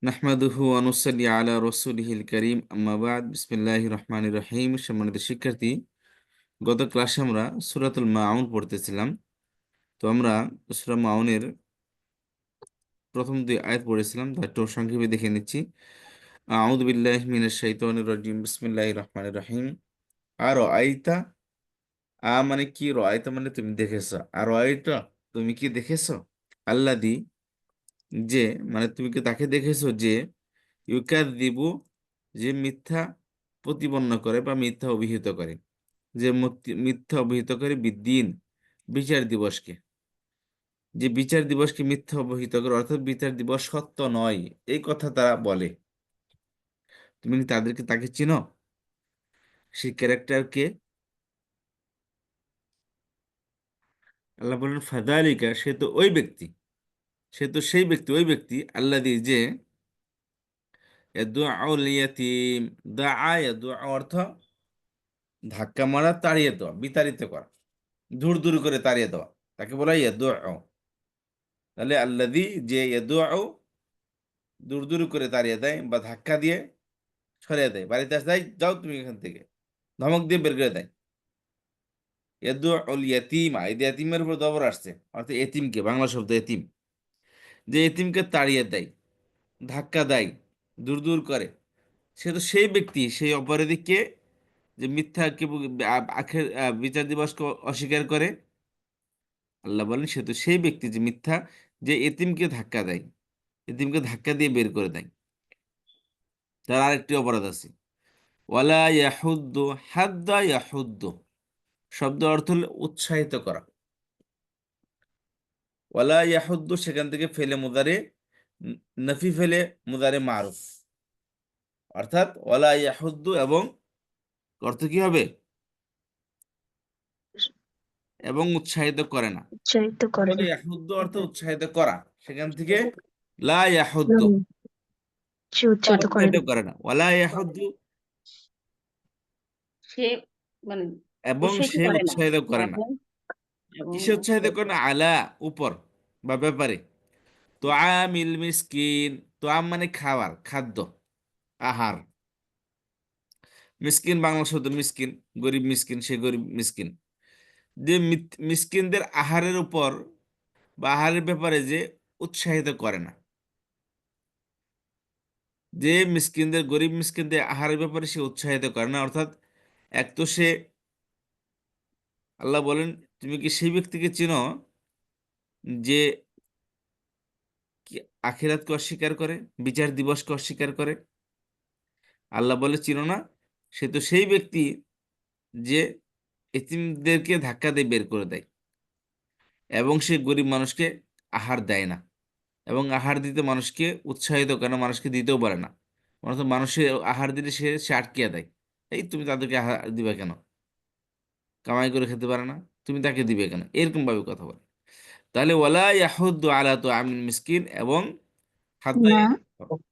নাহমাদুহু ওয়া নুসাল্লি আলা রাসূলিহিল কারীম, আম্মা বা'দ। বিসমিল্লাহির রহমানির রহিম। সম্মানিত শিক্ষার্থী, গত ক্লাসে আমরা সূরাতুল মাউন পড়তেছিলাম। তো আমরা সূরা মাউনের প্রথম দুই আয়াত পড়েছিলাম, তা একটু সংক্ষেপে দেখে নিচ্ছি। আউযু বিল্লাহি মিনাশ শাইতানির রাজিম, বিসমিল্লাহির রহমানির রহিম। আর আইতা, মানে কি? আইতা মানে তুমি দেখেছো। আর আইতা, তুমি কি দেখেছো? আল্লাযী, যে, মানে তুমি কি তাকে দেখেছো যে ইউকাযযিবু, যে মিথ্যা প্রতিপন্ন করে বা মিথ্যা অভিহিত করে, যে মিথ্যা অভিহিত করে বিদ্দিন, বিচার দিবসকে। যে বিচার দিবসকে মিথ্যা অভিহিত করে, অর্থাৎ বিচার দিবস সত্য নয়, এই কথা তারা বলে। তুমি কি তাকে চিনো? সেই ক্যারেক্টারকে আল্লাহ বলেন ফাযালিকা, সে তো ওই ব্যক্তি, সে তো সেই ব্যক্তি, ওই ব্যক্তি আল্লাযী, যে ইয়াদুউল ইয়াতীম, দাআ ইয়াদুউ অর্থ ধাক্কা মারা, তাড়িয়ে দেওয়া, বিতাড়িত করা, দূর দূর করে তাড়িয়ে দেওয়া, তাকে বলা হয় ইয়াদুউ। তাহলে আল্লাযী, যে ইয়াদুউ, দূর দূর করে তাড়িয়ে দেয় বা ধাক্কা দিয়ে সরিয়ে দেয়, বাড়িতে আসে, "এই, যাও তুমি এখান থেকে", ধমক দিয়ে বের করে দেয়। ইয়াদুউল ইয়াতীমা, এই ইয়াতীমের উপর দবর আসছে, অর্থাৎ এতিমকে, বাংলা শব্দ এতিম, যে এতিমকে তাড়িয়ে দেয়, ধাক্কা দেয়, দূর দূর করে, সে তো সেই ব্যক্তি, সেই অপরাধীকে, যে মিথ্যাকে, আখের বিচার দিবসকে অস্বীকার করে। আল্লাহ বলেন সে তো সেই ব্যক্তি, যে মিথ্যা, যে এতিমকে ধাক্কা দেয়, এতিমকে ধাক্কা দিয়ে বের করে দেয়। তার আরেকটি অপরাধ আছে, ওয়ালা ইয়াহুদ্দু, হাদ্দা ইয়াহুদ্দু শব্দ অর্থ হলো উৎসাহিত করা। ওয়ালা ইয়াহুদ্দু সেখান থেকে ফেলে মুদারে, নফি ফেলে মুদারে মারুফ, অর্থাৎ ওয়ালা ইয়াহুদ্দু, এবং অর্থ কি হবে? এবং উৎসাহিত করে না। উৎসাহিত করে ওয়ালা না। ইয়াহুদ্দু অর্থ উৎসাহিত করা, সেখান থেকে লা ইয়াহুদ্দু, সে উৎসাহিত করে উৎসাহিত না। করে না, ওয়ালা ইয়াহুদ্দু, সে মানে এবং উৎসাহিত সে করে না উৎসাহিত করে না। এবং এবং কিসে উৎসাহিত করে না? আলা, উপর বা ব্যাপারে। তো আমিল মিসকিন, তো আম মানে খাবার, খাদ্য, আহার। মিসকিন বাংলা শব্দ মিসকিন, গরিব মিসকিন, সে গরিব মিসকিন। যে মিসকিনদের আহারের উপর বা আহারের ব্যাপারে যে উৎসাহিত করে না, যে মিসকিনদের, গরিব মিসকিনদের আহারের ব্যাপারে সে উৎসাহিত করে না, অর্থাৎ এক তো সে, আল্লাহ বলেন তুমি কি সেই ব্যক্তিকে চিনো যে কি আখিরাতকে অস্বীকার করে, বিচার দিবসকে অস্বীকার করে? আল্লাহ বলে চিনো না? সে তো সেই ব্যক্তি যে এতিমদেরকে ধাক্কা দিয়ে বের করে দেয়, এবং সে গরিব মানুষকে আহার দেয় না, এবং আহার দিতে মানুষকে উৎসাহিত করে না, মানুষকে দিতেও পারে না। অর্থাৎ মানুষের আহার দিলে সে আটকিয়ে দেয়, এই তুমি তাদেরকে আহার দিবে কেন? কামাই করে খেতে পারে না, তুমি তাকে দিবে কেন? এরকম ভাবে কথা বলে। তাহলে ওয়ালা ইয়াহুদ্দু আলা তো আমিন মিসকিন, এবং খাদ্য, না,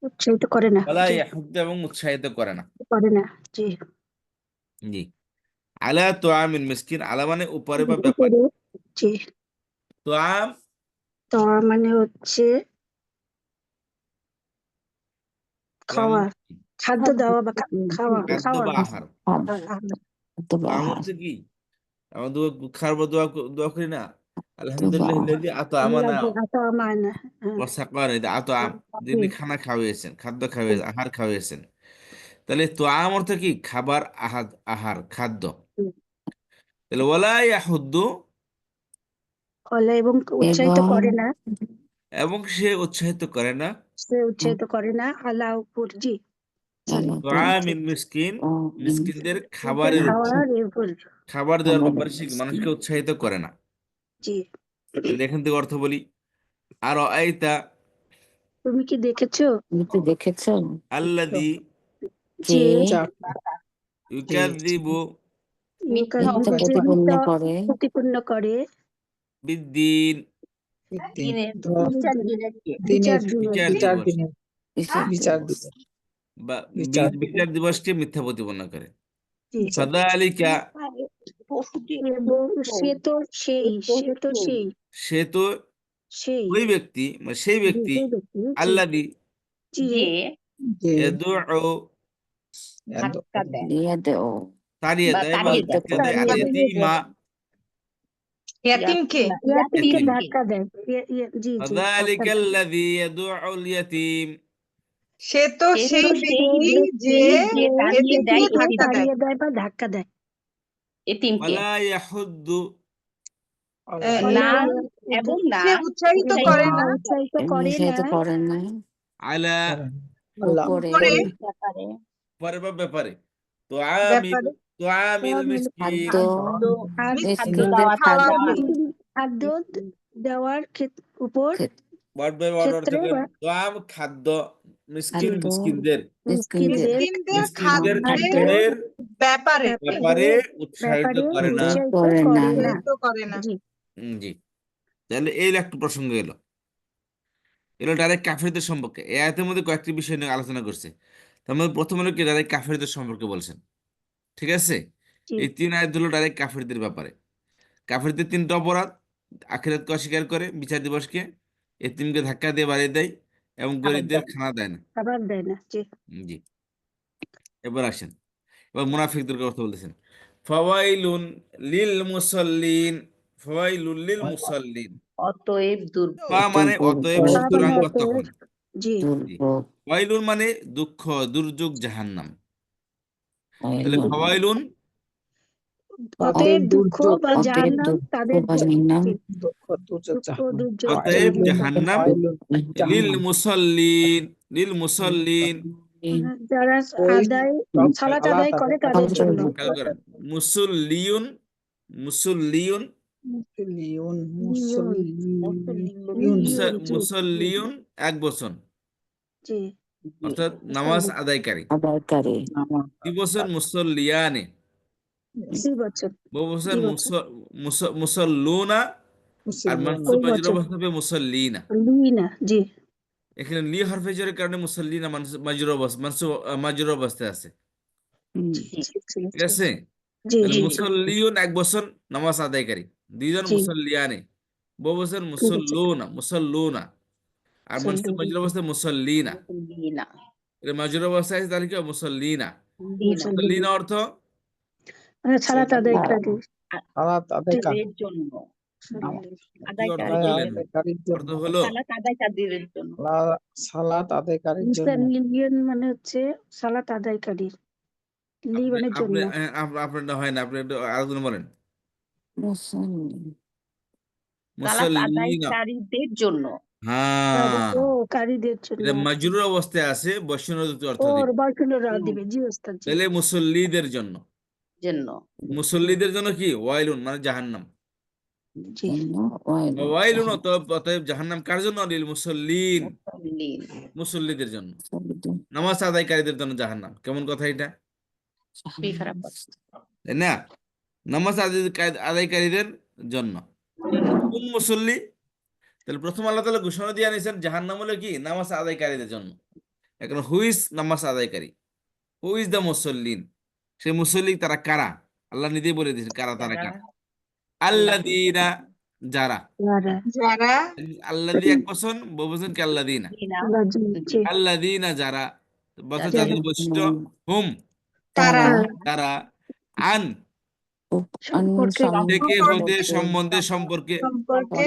উৎসাহিত করে না। ওয়ালা জি, ইয়াহুদ্দু, এবং উৎসাহিত করে না। করে না। জি, জি। আলা তো আমিন মিসকিন, আলা মানে উপরে বা ব্যাপারে। উপরে। জি, তো আম, তো মানে হচ্ছে তো আম খাওয়া, খাদ্য দেওয়া বা খাওয়া, খাদ্য বা খাওয়ার। আহার। আহার। তো আম অর্থ কি? আমরা দোয়া, খাওয়ার পর দোয়া, দোয়া করি না, আলহামদুলিল্লাহ ইল্লাযী আত'আমানা আল্লাহ আতা আমানা। হ্যাঁ, ওয়া সাকানা, এটা আত'আম, জি, যিনি খানা খাওয়িয়েছেন, খাদ্য জি, খাওয়িয়েছেন, আহার খাওয়িয়েছেন। তাহলে তো আম অর্থ কি? খাবার, আহার, খাদ্য। জি। তাহলে ওয়ালা ইয়াহুদ্দু, ফলে এবং উৎসাহিত এবং করে না। এবং সে উৎসাহিত করে না, সে উৎসাহিত করে না আল্লাহ উপর। জি, সরি। তো আমিন মিসকিন, মিসকিনদের খাবারের উপর, খাওয়ার উপর। খাবার দেওয়ার ব্যাপারে সে মানুষকে উৎসাহিত করে না। জি, তাহলে এখান থেকে অর্থ বলি। আর আইতা, তুমি কি দেখেছো তুমি কি দেখেছো আল্লাযী, যে যে ইউকাযযিবু মিথ্যা ইউকাযযিবু, মিথ্যা যে প্রতিপন্ন মিথ্যা করে প্রতিপন্ন করে বিদ্দিন, দিনের বিচার দিনের বিচার বিচার দিবস, দিনের ঈশ্বর বিচার দিবস। দিনের বা বিচার বিচার দিবসকে মিথ্যা প্রতিপন্ন করে। জি। ফাযালিকা, পশুটি এবং সে তো সেই, পশু সে তো সেই, সে তো সেই ওই ব্যক্তি মানে সেই জি ব্যক্তি সেই ব্যক্তি জি আল্লাযী যে যে যে ইয়াদুউ ধাক্কা দেয় দিয়ে দেও তাড়িয়ে বা দেয় বা তাড়িয়ে দেয় ধাক্কা দেয় তাড়িয়ে আল দেয় ইয়াতীমা ইয়াতিমকে ইয়াতিমকে ইয়াতিমকে ধাক্কা দেয় জি জি ধাক্কা ফাযালিকা দেয় আল্লাযী ইয়াদুউল ইয়াতীম সে তো সে সেই তো সেই ব্যক্তি ব্যক্তি যে যে তাড়িয়ে দেয় এতিমকে ধাক্কা দেয় তাড়িয়ে দেয় বা ধাক্কা দেয় এতিমকে ওয়ালা ইয়াহুদ্দু না ফলে এবং না সে উৎসাহিত উৎসাহিত করে না উৎসাহিত করে নিষেধ না করেন না আলা আল্লাহ উপরে উপরে ব্যাপারে পরে বা ব্যাপারে তো আমিল ব্যাপারে তো আমিল আমিল মিসকিন খাদ্য আর খাদ্য মিসকিনদের দেওয়া খাওয়ার খাদ্য দেওয়ার উপর ওয়ার্ড বাই ওয়ার্ড অর্থ ক্ষেত্রে করেন বা তো খাদ্য মিসকিন খাদ্য মিসকিনদের মিসকিনদের মিসকিনদের মিসকিনদের খাদ্যের খাদ্যের ব্যাপারে ব্যাপারে উৎসাহিত ব্যাপারে করে না উৎসাহিত করে না। করে না উৎসাহিত করে না জি জি তাহলে এই একটা প্রসঙ্গ এলো ডাইরেক্ট কাফেরদের সম্পর্কে এই আয়াতের মধ্যে কয়েকটি বিষয় নিয়ে আলোচনা করছে তার মধ্যে প্রথম হলো কি ডাইরেক্ট কাফেরদের সম্পর্কে বলছেন ঠিক আছে জি এই 3 আয়াত হলো ডাইরেক্ট কাফেরদের ব্যাপারে কাফেরদের 3টা অপরাধ আখিরাতকে অস্বীকার করে বিচার দিবসকে এতিমকে ধাক্কা দিয়ে বাড়িয়ে দেয় এবং গরিবদের খানা দেয় না খাবার দেয় না জি জি এবার আসেন এবার মুনাফিকদের কথা বলতেছেন ফাওয়াইলুন লিল মুসাল্লিন ফাওয়াইলুল লিল মুসাল্লিন অতএব ফা মানে অতএব দুর্ভোগ সুতরাং বা অতএব তখন জি জি দুর্ভোগ ওয়াইলুন মানে দুঃখ দুর্যোগ জাহান্নাম তাহলে অতএব ফাওয়াইলুন অতএব দুঃখ দুর্যোগ বা জাহান্নাম দুঃখ তাদের জাহান্নাম জি, দুঃখ দুর্যোগ দুঃখ জাহান্নাম দুর্যোগ অতএব জাহান্নাম জাহান্নাম লিল মুসাল্লিন লিল মুসাল্লিন যারা ওই আদায় সালাত আদায় করে তাদের জন্য খেয়াল করেন মুসল্লিউন মুসল্লিউন মুসল্লিউন লিয়ন, জি মুসল্লিউন এক বচন জি অর্থাৎ নামাজ আদায়কারী আদায়কারী কি বছর মুসল্লিয়ানে 3 বছর বহু বছর 3 বছর মুসল্লুনা আর মানসুব ওই মাজরুর বছর অবস্থা হবে মুসল্লিনা লিনা জি এখানে লি হরফে জেরের কারণে মুসল্লিনা মাজরুর অবস্থা মানসুব মাজরুর অবস্থায় আছে জি জি জি জি ঠিক আছে জি তাহলে জি মুসল্লিউন এক বছর নামাজ আদায়কারী 2 জন জি মুসল্লিয়ানে বহু বছর 3 বছর মুসল্লুনা আর মানসুব মাজরুর অবস্থায় মুসল্লিনা মুসল্লিনা এটা মাজরুর অবস্থায় আছে তাহলে কি হবে? মুসল্লিনা দিনা মুসল্লিনা অর্থ সালাত আদায় করে তাদের জন্য কি অর্থ আদায়কারীদের করলেন জন্য অর্থ হলো সালাত আদায়কারীদের জন্য সালাত আদায়কারীর জন্য লিয়ন মানে হচ্ছে সালাত আদায়কারী লিবানের জন্য আপনারটা হয় না আপনি একটু আরেকজন বলেন মুসল্লি সালাত মুসল্লিনা আদায়কারীদের জন্য হ্যাঁ ও কারীদের জন্য এটা মাজরুর অবস্থায় আছে বৈষ্ণব অর্থ ওর দিবে বয়সীরা দিবে জি ওস্তাদ জি তাহলে মুসল্লিদের জন্য জন্য মুসল্লিদের জন্য কি ওয়াইলুন মানে জাহান্নাম জি জন্য ওয়াইল ওয়াইলুন অতএব জাহান্নাম কার জন্য লিল মুসল্লিন মুসল্লিন মুসল্লিদের জন্য নামাজ আদায়কারীদের জন্য জাহান্নাম কেমন কথা এটা খুবই খারাপ কথা। তাই না নামাজ আদায়কারীদের জন্য কোন মুসল্লি তাহলে প্রথম আল্লাহ তাআলা ঘোষণা দিয়ে আনিয়েছেন জাহান্নাম হলো কি নামাজ আদায়কারীদের জন্য এখন হুইজ নামাজ আদায়কারী হুইজ দ্য মুসল্লিন সেই মুসল্লি তারা কারা আল্লাহ নিজেই বলে দিয়েছেন কারা তারা যারা কারা আল্লাযীনা যারা যারা যারা আল্লাযী এক বচন বহু বচন কি আল্লাযীনা দিনা জি জি আল্লাযীনা যারা বচন যারা তাদের বৈশিষ্ট্য হুম তারা তারা আন সম্পর্কে থেকে হতে সম্বন্ধে সম্পর্কে সম্পর্কে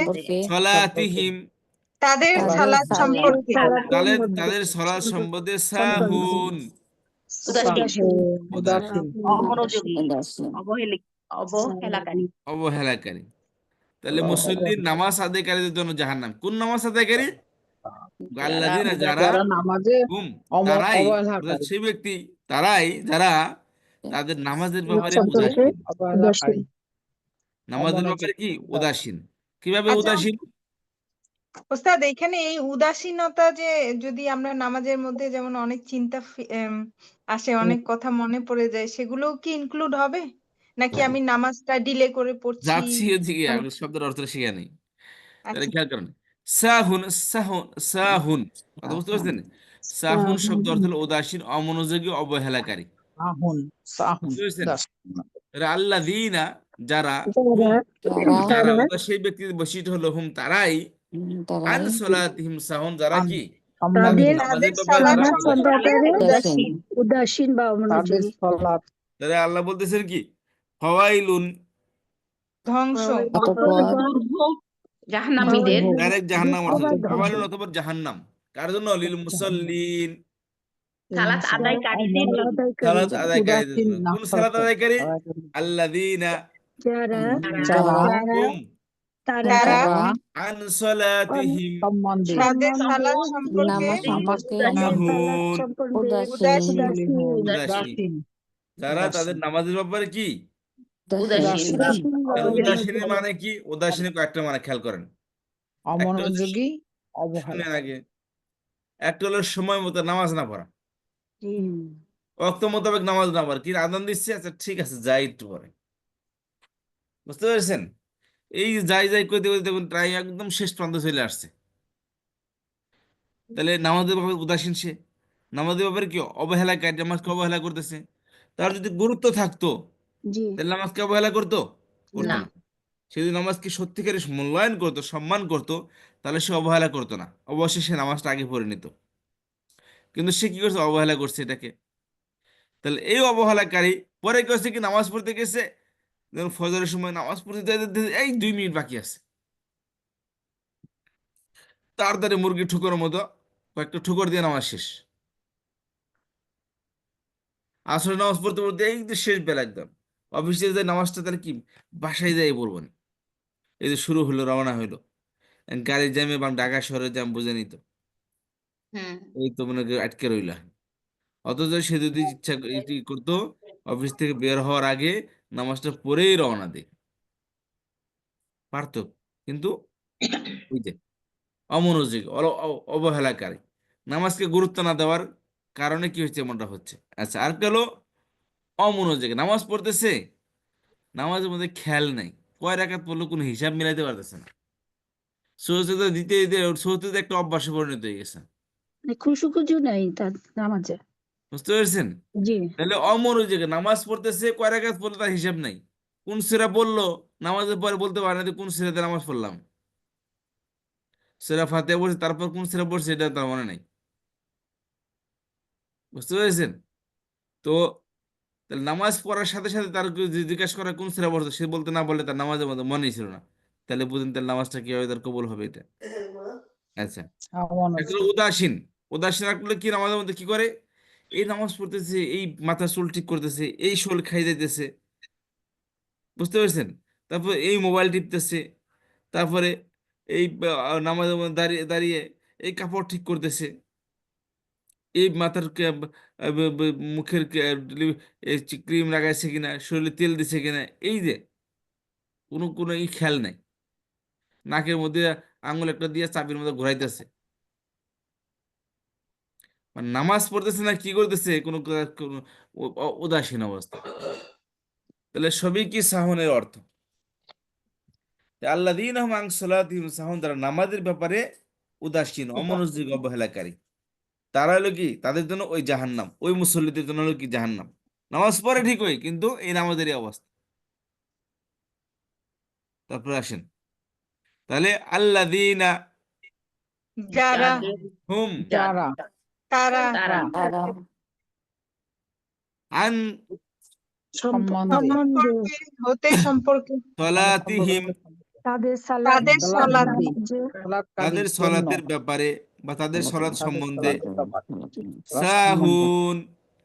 সলাতিহিম তাদের সালাত সম্পর্কে তাদের সলাৎ সম্বন্ধে সাহুন উদাসীন উদাসীন অমনোযোগী অবহেলাকারী অবহেলাকারী তাহলে মুসল্লির নামাজ আদায়কারীদের জন্য জাহান্নাম কোন নামাজ আদায়কারী আল্লাযীনা যারা যারা নামাজে হুম তারাই অবহেলাকারী অর্থাৎ সেই ব্যক্তি তারাই যারা তাদের নামাজের ব্যাপারে সম্পর্কে উদাসীন অবহেলাকারী নামাজের ব্যাপারে কি উদাসীন কিভাবে আচ্ছা। উদাসীন ওস্তাদ এখানে এই উদাসীনতা যে যদি আমরা নামাজের মধ্যে যেমন অনেক চিন্তা আসে অনেক কথা মনে পড়ে যায় সেগুলোও কি ইনক্লুড হবে নাকি আমি নামাজটা ডিলে করে পড়ছি যাচ্ছি ওদিকে আমি শব্দের অর্থ শিখে নেই তাহলে আচ্ছা খেয়াল করেন সাহুন সাহুন সাহুন কথা বুঝতে পারছেন সাহুন শব্দ অর্থ হলো উদাসীন অমনোযোগী অবহেলাকারী সাহুন সাহুন বুঝতে পেরেছেন? উদাসীন। আল্লাযীনা যারা যারা হুম যারা তারা অর্থাৎ সেই ব্যক্তির বৈশিষ্ট্য হলো হুম তারাই আন তারাই সলাতিহিম সাহুন, যারা আন কি তাদের নামাজের ব্যাপারে সালাত তারা নামাজ সম্পর্কে ব্যাপারে উদাসীন উদাসীন বা তাদের অমনোযোগী। সলাৎ তাহলে আল্লাহ বলতেছেন কি, ফাওয়াইলুন, ধ্বংস, অতঃপর জাহান্নামীদের দুর্ভোগ ডাইরেক্ট জাহান্নাম দুঃখ অর্থ, বা ধ্বংস। ফাওয়াইলুন অথবা জাহান্নাম, কার জন্য? লিল মুসাল্লিন, সালাত আদায়কারীদের জন্য। আদায়কারীর সালাত জন্য। আদায়কারীদের উদাসীন জন্য। কোন সালাত নাফরমান আদায়কারী? আল্লাযীনা যারা যারা যারা হুম তারা তারা তারা আন সালাতিহিম সম্বন্ধে তাদের সম্বন্ধে সালাত সম্পর্কে নামাজ নামাজকে সম্পর্কে তাদের উদাসীন। সালাত সাহুন, সম্পর্কে উদাসীন উদাসীন, উদাসীন, উদাসীন যারা তাদের উদাসীন নামাজের ব্যাপারে কি উদাসীন। উদাসীন উদাসীন বা তাহলে উদাসীনের অমনোযোগী। মানে কি? উদাসীনের কয়েকটা মানে খেয়াল করেন। একটা হচ্ছে অমনোযোগী অবহেলা শুনেন আগে, একটা হলো সময় মতো নামাজ না পড়া, জি ওয়াক্ত মোতাবেক নামাজ না পড়া, কি আজান দিচ্ছে, আচ্ছা ঠিক আছে যাই একটু পরে, বুঝতে পেরেছেন? এই যে যাই যাই করতে করতে দেখুন প্রায় একদম শেষ প্রান্ত চলে আসছে। তাহলে নামাজের ব্যাপারে উদাসীন সে, নামাজের ব্যাপারে কি অবহেলাকারী, নামাজকে অবহেলা করতেছে। তার যদি গুরুত্ব থাকতো জি তাহলে নামাজকে অবহেলা করতো? করতো না। না। সে যদি নামাজকে সত্যিকারের মূল্যায়ন করতো, সম্মান করতো, তাহলে সে অবহেলা করতো না, অবশ্যই সে নামাজটা আগে পড়ে নিত। কিন্তু সে কি করছে? অবহেলা করছে এটাকে। তাহলে এই অবহেলাকারী পরে কি করছে, কি নামাজ পড়তে গেছে, যেমন ফজরের সময় নামাজ পড়তে যেতে যেতে এই 2 মিনিট বাকি আছে, তাড়াতাড়ি মুরগি ঠুকরের মতো কয়েকটা ঠুকর দিয়ে নামাজ শেষ। আসলে নামাজ পড়তে পড়তে এই যে শেষ বেলা একদম, অফিসে যে নামাজটা তার কি বাসায় যাই বলবো না। এই যে শুরু হলো, রওনা হইলো, গাড়ির জ্যামে বা ঢাকা শহরের জ্যাম বুঝে নিত, হুম। এই তো মনে করি আটকে রইল। অথচ সে যদি ইচ্ছা এটি করতো, অফিস থেকে বের হওয়ার আগে নামাজটা পড়েই রওনা দেয়, পারতো। কিন্তু ওই যে অমনোযোগী, অবহেলাকারী, নামাজকে গুরুত্ব না দেওয়ার কারণে কি হচ্ছে, এমনটা হচ্ছে। আচ্ছা, আর গেল অমনোযোগী, নামাজ পড়তেছে, নামাজের মধ্যে খেয়াল নাই, কয় রাকাত পড়লো কোনো হিসাব মিলাইতে পারতেছে না, সহজে দিতে দিতে সহজে একটা অভ্যাসে পরিণত হয়ে গেছে। মানে খুশু নাই তার নামাজে। বুঝতে পেরেছেন? জি তাহলে অমনোযোগী, নামাজ পড়তেছে, কয় রাকাত পড়লো তার হিসাব নাই, কোন সূরা পড়লো নামাজের পরে বলতে পারে না যে কোন সূরাতে নামাজ পড়লাম, সূরা ফাতিহা পড়ছে তারপর কোন সূরা পড়ছে এটা তার মনে নাই। বুঝতে পেরেছেন? তো তাহলে নামাজ পড়ার সাথে সাথে তার জিজ্ঞাসা করা কোন সূরা পড়ছে, সে বলতে না বললে তার নামাজের মধ্যে মনেই ছিল না, তাহলে বুঝুন তার নামাজটা কিভাবে তার কবুল হবে এটা। আচ্ছা, একটা হলো অমনোযোগী উদাসীন, উদাসীন রাখলে কি নামাজের মধ্যে কি করে, এই নামাজ পড়তেছে, এই মাথা চুল ঠিক করতেছে, এই শোল খাই যাইতেছে, বুঝতে পেরেছেন? তারপর এই মোবাইল টিপতেছে, তারপরে এই নামাজের মধ্যে দাঁড়িয়ে দাঁড়িয়ে এই কাপড় ঠিক করতেছে, এই মাথার মুখের ক্রিম লাগাইছে কিনা, শরীরে তেল দিছে কিনা, এই যে কোনো কোনো এই খেয়াল নাই, নাকের মধ্যে আঙুল একটা দিয়ে চাবির মধ্যে ঘোরাইতেছে, মানে নামাজ পড়তেছে না কি করতেছে, কোনো কোনো উদাসীন অবস্থা। তাহলে সবই কি সাহনের অর্থ? আল্লাযীনা হুম আন সালাতিহিম সাহুন, তারা নামাজের ব্যাপারে উদাসীন, অমনোযোগী, অবহেলাকারী, তারা হলো কি, তাদের জন্য ওই জাহান্নাম, ওই মুসল্লিদের জন্য হলো কি জাহান্নাম। নামাজ পড়ে ঠিকই, কিন্তু এই নামাজেরই অবস্থা। তারপরে আসেন, তাহলে আল্লাযীনা যারা, যাদের হুম যারা তারা তারা তারা আন সম্বন্ধে সম্বন্ধে সম্পর্কে সালাতিহিম, তাদের তাদের সালাত সালাত তাদের সালাতকারীর জন্য সলাতের ব্যাপারে বা তাদের সলাৎ তাদের সম্বন্ধে সালাতের ব্যাপারে সালাত সম্বন্ধে সাহুন,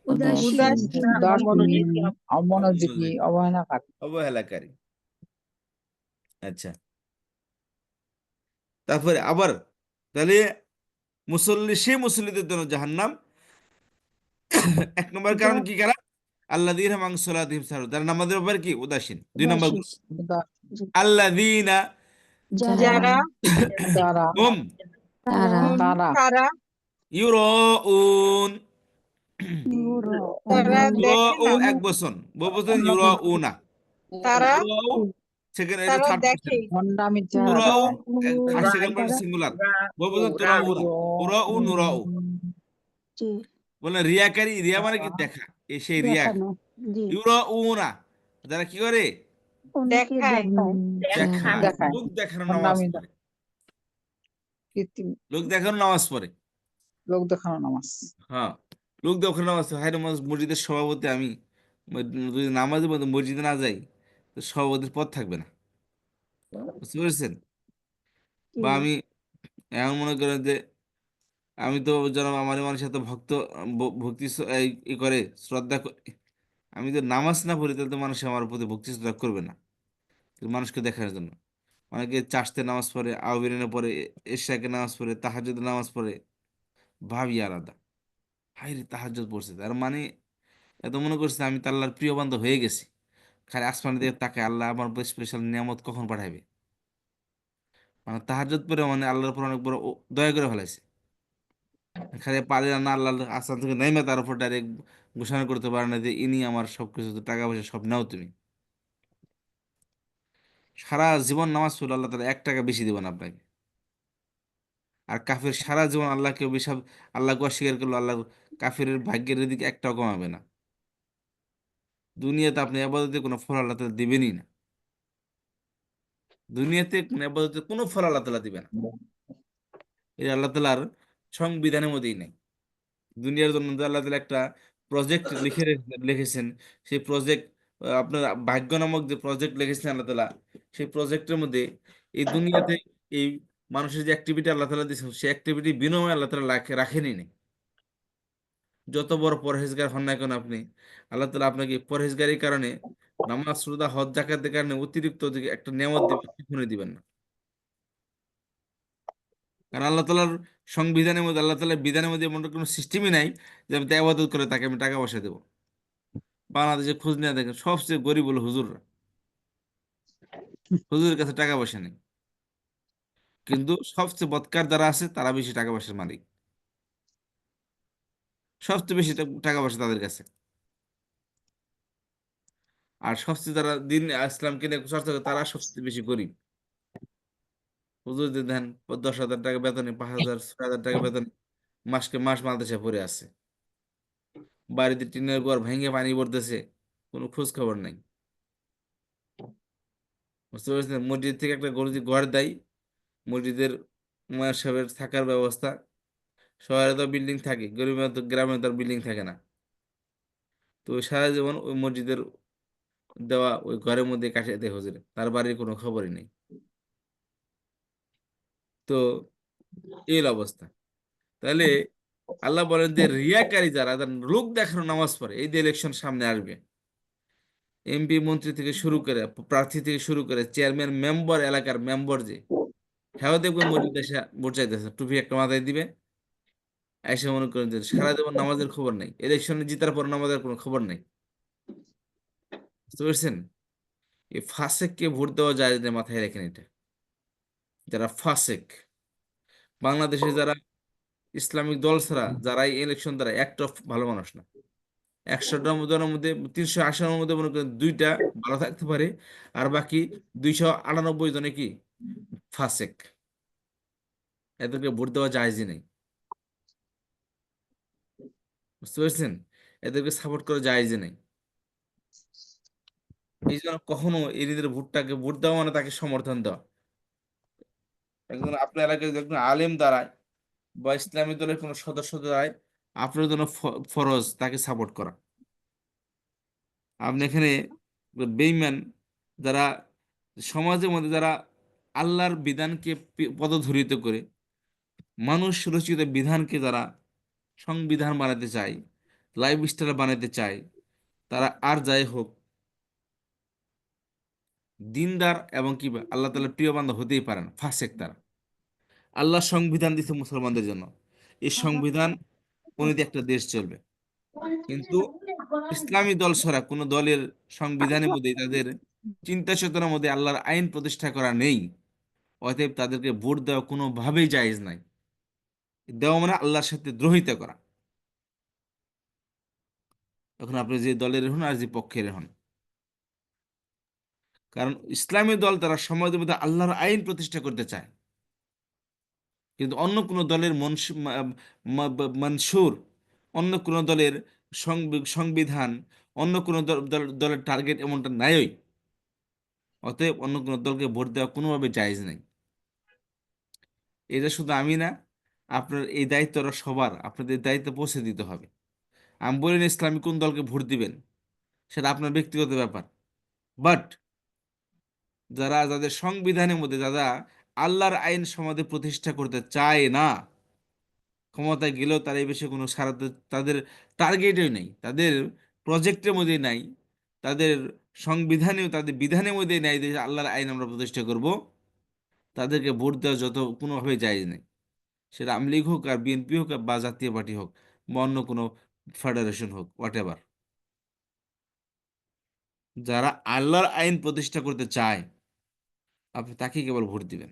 উদাসীন উদাসীন, উদাসীন অমনোযোগী অমনোযোগী, অবহেলাকারী অবহেলাকারী। আচ্ছা, তারপরে আবার তাহলে সেই মুসল্লিদের জন্য জাহান্নাম। এক নম্বর কারণ কি, কারা? আল্লাযীনা হুম আন সালাতিহিম সাহুন, তারা নামাজের ব্যাপারে কি উদাসীন। 2 নম্বর উদাসীন গুণ, আল্লাযীনা যারা যারা হুম তারা তারা তারা ইউরাউন, তারা দেখে ইউরাউ না, এক বচন, বহুবচন ইউরাউনা, তারা ইউরাউ সেকেন্ড, এটা তারা থার্ড পারসন, দেখে, ভণ্ডামি যারা তুরাউ ফার্স্ট সেকেন্ড উরাই, পারসন সিঙ্গুলার, বহুবচন উরাই, তুরাউনা, উরাউ নুরাউ। জি বলে রিয়াকারী, রিয়া মানে কি দেখা, এই সেই রিয়া। দেখানো জি ইউরাউনা যারা কি করে, অন্যকে দেখায়, দেখায়। দেখায়, দেখানো, দেখায় লোক দেখানো নামাজ ভণ্ডামি পড়ে। কৃত্রিম লোক দেখানো নামাজ পড়ে। লোক দেখানো নামাজ। হ্যাঁ, লোক দেখানো নামাজ পড়ে। হায়রে মসজিদের সভাপতি আমি, যদি নামাজের মধ্যে মসজিদে না যাই তো সভাপতির পদ থাকবে না। বুঝতে পেরেছেন? কি বা আমি এমন মনে করেন যে আমি তো যেন আমার মানুষের এত ভক্ত, ভক্তি ই করে, শ্রদ্ধা আমি যদি নামাজ না পড়ি তাহলে তো মানুষ আমার প্রতি ভক্তি শ্রদ্ধা করবে না। তো মানুষকে দেখার জন্য অনেকে চাষতে নামাজ পড়ে, আউবিরানে পড়ে, এশাকে নামাজ পড়ে, তাহাজ্জুদে নামাজ পড়ে, ভাবি আলাদা। হাই রে, তাহাজ্জুদ পড়ছে তার মানে এত মনে করছে আমি তো আল্লাহর প্রিয় বান্ধব হয়ে গেছি। খালি আসমান দিয়ে তাকে আল্লাহ আমার স্পেশাল নিয়ামত কখন পাঠাবে। মানে তাহাজ্জুদ পড়ে মানে আল্লাহর উপর অনেক বড় দয়া করে ফেলাইছে। খালি পারে না আল্লাহ আসমান থেকে নেমে তার উপর ডাইরেক্ট ঘোষণা করতে পারে না যে ইনি আমার সবকিছু, টাকা পয়সা সব নাও তুমি। সারা জীবন নামাজ পড়লে আল্লাহ তালা 1 টাকা বেশি দেবেন আপনাকে। আর কাফের সারা জীবন আল্লাহকে অভিশাপ, আল্লাহকে অস্বীকার করলো, আল্লাহ কাফের ভাগ্যের দিকে একটাও কমাবে না। দুনিয়াতে আপনি আপাতত কোনো ফল আল্লাহ তালা দিবেনই না। দুনিয়াতে কোনো আপাতত কোনো ফল আল্লাহ তালা দিবে না। এটা আল্লাহ তালার সংবিধানের মধ্যেই নেই। দুনিয়ার জন্য যে আল্লাহ তালা একটা প্রজেক্ট লিখেছেন, সেই প্রজেক্ট, আপনার ভাগ্য নামক যে প্রজেক্ট লিখেছেন আল্লাহ তালা, সেই প্রজেক্টের মধ্যে এই দুনিয়াতে এই মানুষের যে অ্যাক্টিভিটি আল্লাহ তালা দিয়েছেন, সেই অ্যাক্টিভিটি বিনিময়ে আল্লাহ তালা রাখেনি নেই। যত বড় পরহেজগার হন না কেন আপনি, আল্লাহ তালা আপনাকে পরহেজগারির কারণে, নামাজ রোজা হজ জাকাতের কারণে অতিরিক্ত যে একটা নেয়ামত দিবেন, কখনোই দিবেন না। কারণ আল্লাহ তালার সংবিধানের মধ্যে, আল্লাহ তালার বিধানের মধ্যে এমন কোনো সিস্টেমই নাই যে আমি ইবাদত করে তাকে আমি টাকা পয়সা দেবো। বাংলাদেশে খোঁজ নিয়ে দেখেন সবচেয়ে গরিব হলো হুজুররা। হুজুরের কাছে টাকা পয়সা নেই, কিন্তু সবচেয়ে বদকার যারা আছে তারা বেশি টাকা পয়সার মালিক। সবচেয়ে বেশি টাকা পয়সা তাদের কাছে। আর সবচেয়ে যারা দিন ইসলামকে নিয়ে চর্চা করে তারা সবচেয়ে বেশি গরিব। হুজুরদের দেন 10,000 টাকা বেতনে, 5,000 6,000 টাকা বেতনে, মাসকে মাস মালদেশে পড়ে আছে। বাড়িতে টিনের ঘর ভেঙে পানি পড়তেছে, কোনো খোঁজ খবর নাই। বুঝতে পারছেন? মসজিদ থেকে একটা ঘর দেয়, মসজিদের উমায়ের সাহেবের থাকার ব্যবস্থা। শহরে তো বিল্ডিং থাকে, গরিবের তো গ্রামে তো বিল্ডিং থাকে না। তো ওই সারা জীবন ওই মসজিদের দেওয়া ওই ঘরের মধ্যে কাটিয়ে দেয় হুজুরে, তার বাড়ির কোনো খবরই নেই। তো এই হলো অবস্থা। তাহলে আল্লাহ বলেন যে রিয়াকারী যারা, যারা লোক দেখানো নামাজ পড়ে, এই যে ইলেকশন সামনে আসবে, এমপি মন্ত্রী থেকে শুরু করে, প্রার্থী থেকে শুরু করে, চেয়ারম্যান মেম্বার, এলাকার মেম্বার, যে হ্যাঁ দেখবে মসজিদ এসে ভোট চাইতেছে, টুপি একটা মাথায় দিবে, এসে মনে করেন যে সারা জীবন নামাজের খবর নেই, ইলেকশনে জিতার পর নামাজের কোনো খবর নেই। বুঝতে পারছেন? এই ফাসেককে ভোট দেওয়া যায় না, মাথায় রাখেন এটা। যারা ফাসেক, বাংলাদেশে যারা ইসলামিক দল ছাড়া যারা ইলেকশন দ্বারা একটা ভালো মানুষ না। 100টা জনের মধ্যে 380 জনের মধ্যে মনে করেন 2টা ভালো থাকতে পারে, আর বাকি 298 জনে কি ফাসেক। এদেরকে ভোট দেওয়া জায়েজই নেই। বুঝতে পারছেন? এদেরকে সাপোর্ট করা জায়েজই নেই। এই জন্য কখনো এই নিজের ভোট দেওয়া মানে তাকে সমর্থন দেওয়া। একজন আপনার এলাকায় যদি একজন আলেম দাঁড়ায় বা ইসলামী দলের কোনো সদস্য দাঁড়ায়, আপনার জন্য ফরজ তাকে সাপোর্ট করা। আপনি এখানে বেঈমান যারা সমাজের মধ্যে, যারা আল্লাহর বিধানকে পদধূলিত করে, মানুষ রচিত বিধানকে যারা সংবিধান বানাতে চায়, লাইফস্টাইল বানাতে চায়, তারা আর যাই হোক দিনদার এবং কি আল্লাহ তাআলার প্রিয় বান্দা হতেই পারে না, ফাসেক তারা। আল্লাহ সংবিধান দিচ্ছে মুসলমানদের জন্য, এই সংবিধান অনুযায়ী একটা দেশ চলবে। কিন্তু ইসলামী দল ছাড়া কোনো দলের সংবিধানের মধ্যে, তাদের চিন্তা চেতনার মধ্যে আল্লাহর আইন প্রতিষ্ঠা করা নেই। অতএব তাদেরকে ভোট দেওয়া কোনোভাবেই জায়েজ নাই। দেওয়া মানে আল্লাহর সাথে দ্রোহিতা করা। এখন আপনি যে দলের হন আর যে পক্ষের হন, কারণ ইসলামী দল তারা সমাজের মধ্যে আল্লাহর আইন প্রতিষ্ঠা করতে চায়। কিন্তু অন্য কোনো দলের মনসুর, অন্য কোনো দলের সংবিধান, অন্য কোনো দলের টার্গেট এমনটা নাইই। অতএব অন্য কোনো দলকে ভোট দেওয়া কোনোভাবে জায়েজ নেই। এটা শুধু আমি না, আপনার এই দায়িত্বটা সবার, আপনাদের দায়িত্ব পৌঁছে দিতে হবে। আমি বলি না ইসলামী কোন দলকে ভোট দিবেন, সেটা আপনার ব্যক্তিগত ব্যাপার। বাট যাদের সংবিধানের মধ্যে যারা আল্লাহর আইন সমাজে প্রতিষ্ঠা করতে চায় না, ক্ষমতায় গেলেও তার এই বিষয়ে কোনো সারা, তাদের টার্গেটই নেই, তাদের প্রজেক্টের মধ্যে নাই, তাদের সংবিধানেও তাদের বিধানের মধ্যে নাই যে আল্লাহর আইন আমরা প্রতিষ্ঠা করব, তাদেরকে ভোট দেওয়া যত কোনোভাবে জায়েজ নেই। সেটা আওয়ামী লীগ হোক আর বিএনপি হোক বা জাতীয় পার্টি হোক বা অন্য কোনো ফেডারেশন হোক, হোয়াট এভার, যারা আল্লাহর আইন প্রতিষ্ঠা করতে চায় আপনি তাকেই কেবল ভোট দিবেন।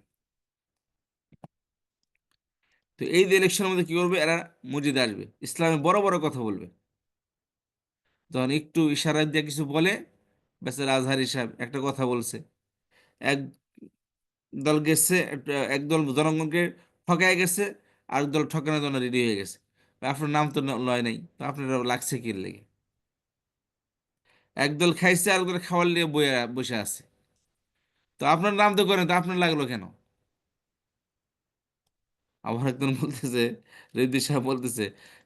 তো এই যে ইলেকশনের মধ্যে কি করবে এরা, মসজিদে আসবে, ইসলামে বড় বড় কথা বলবে, যখন একটু ইশারা দিয়ে কিছু বলে, বেচারা আজহারি সাহেব একটা কথা বলছে, এক দল গেছে, একদল জনগণকে ঠকায় গেছে, আর দল ঠকানোর জন্য রেডি হয়ে গেছে। আপনার নাম তো লয় নাই, তো আপনার লাগছে কি লেগে? একদল খাইছে আর একদল খাওয়ার নিয়ে বসে আছে, তো আপনার নাম তো করেন, তো আপনার লাগলো কেন? আবার একজন বলতেছে, রেদ্দি সাহেব বলতেছে,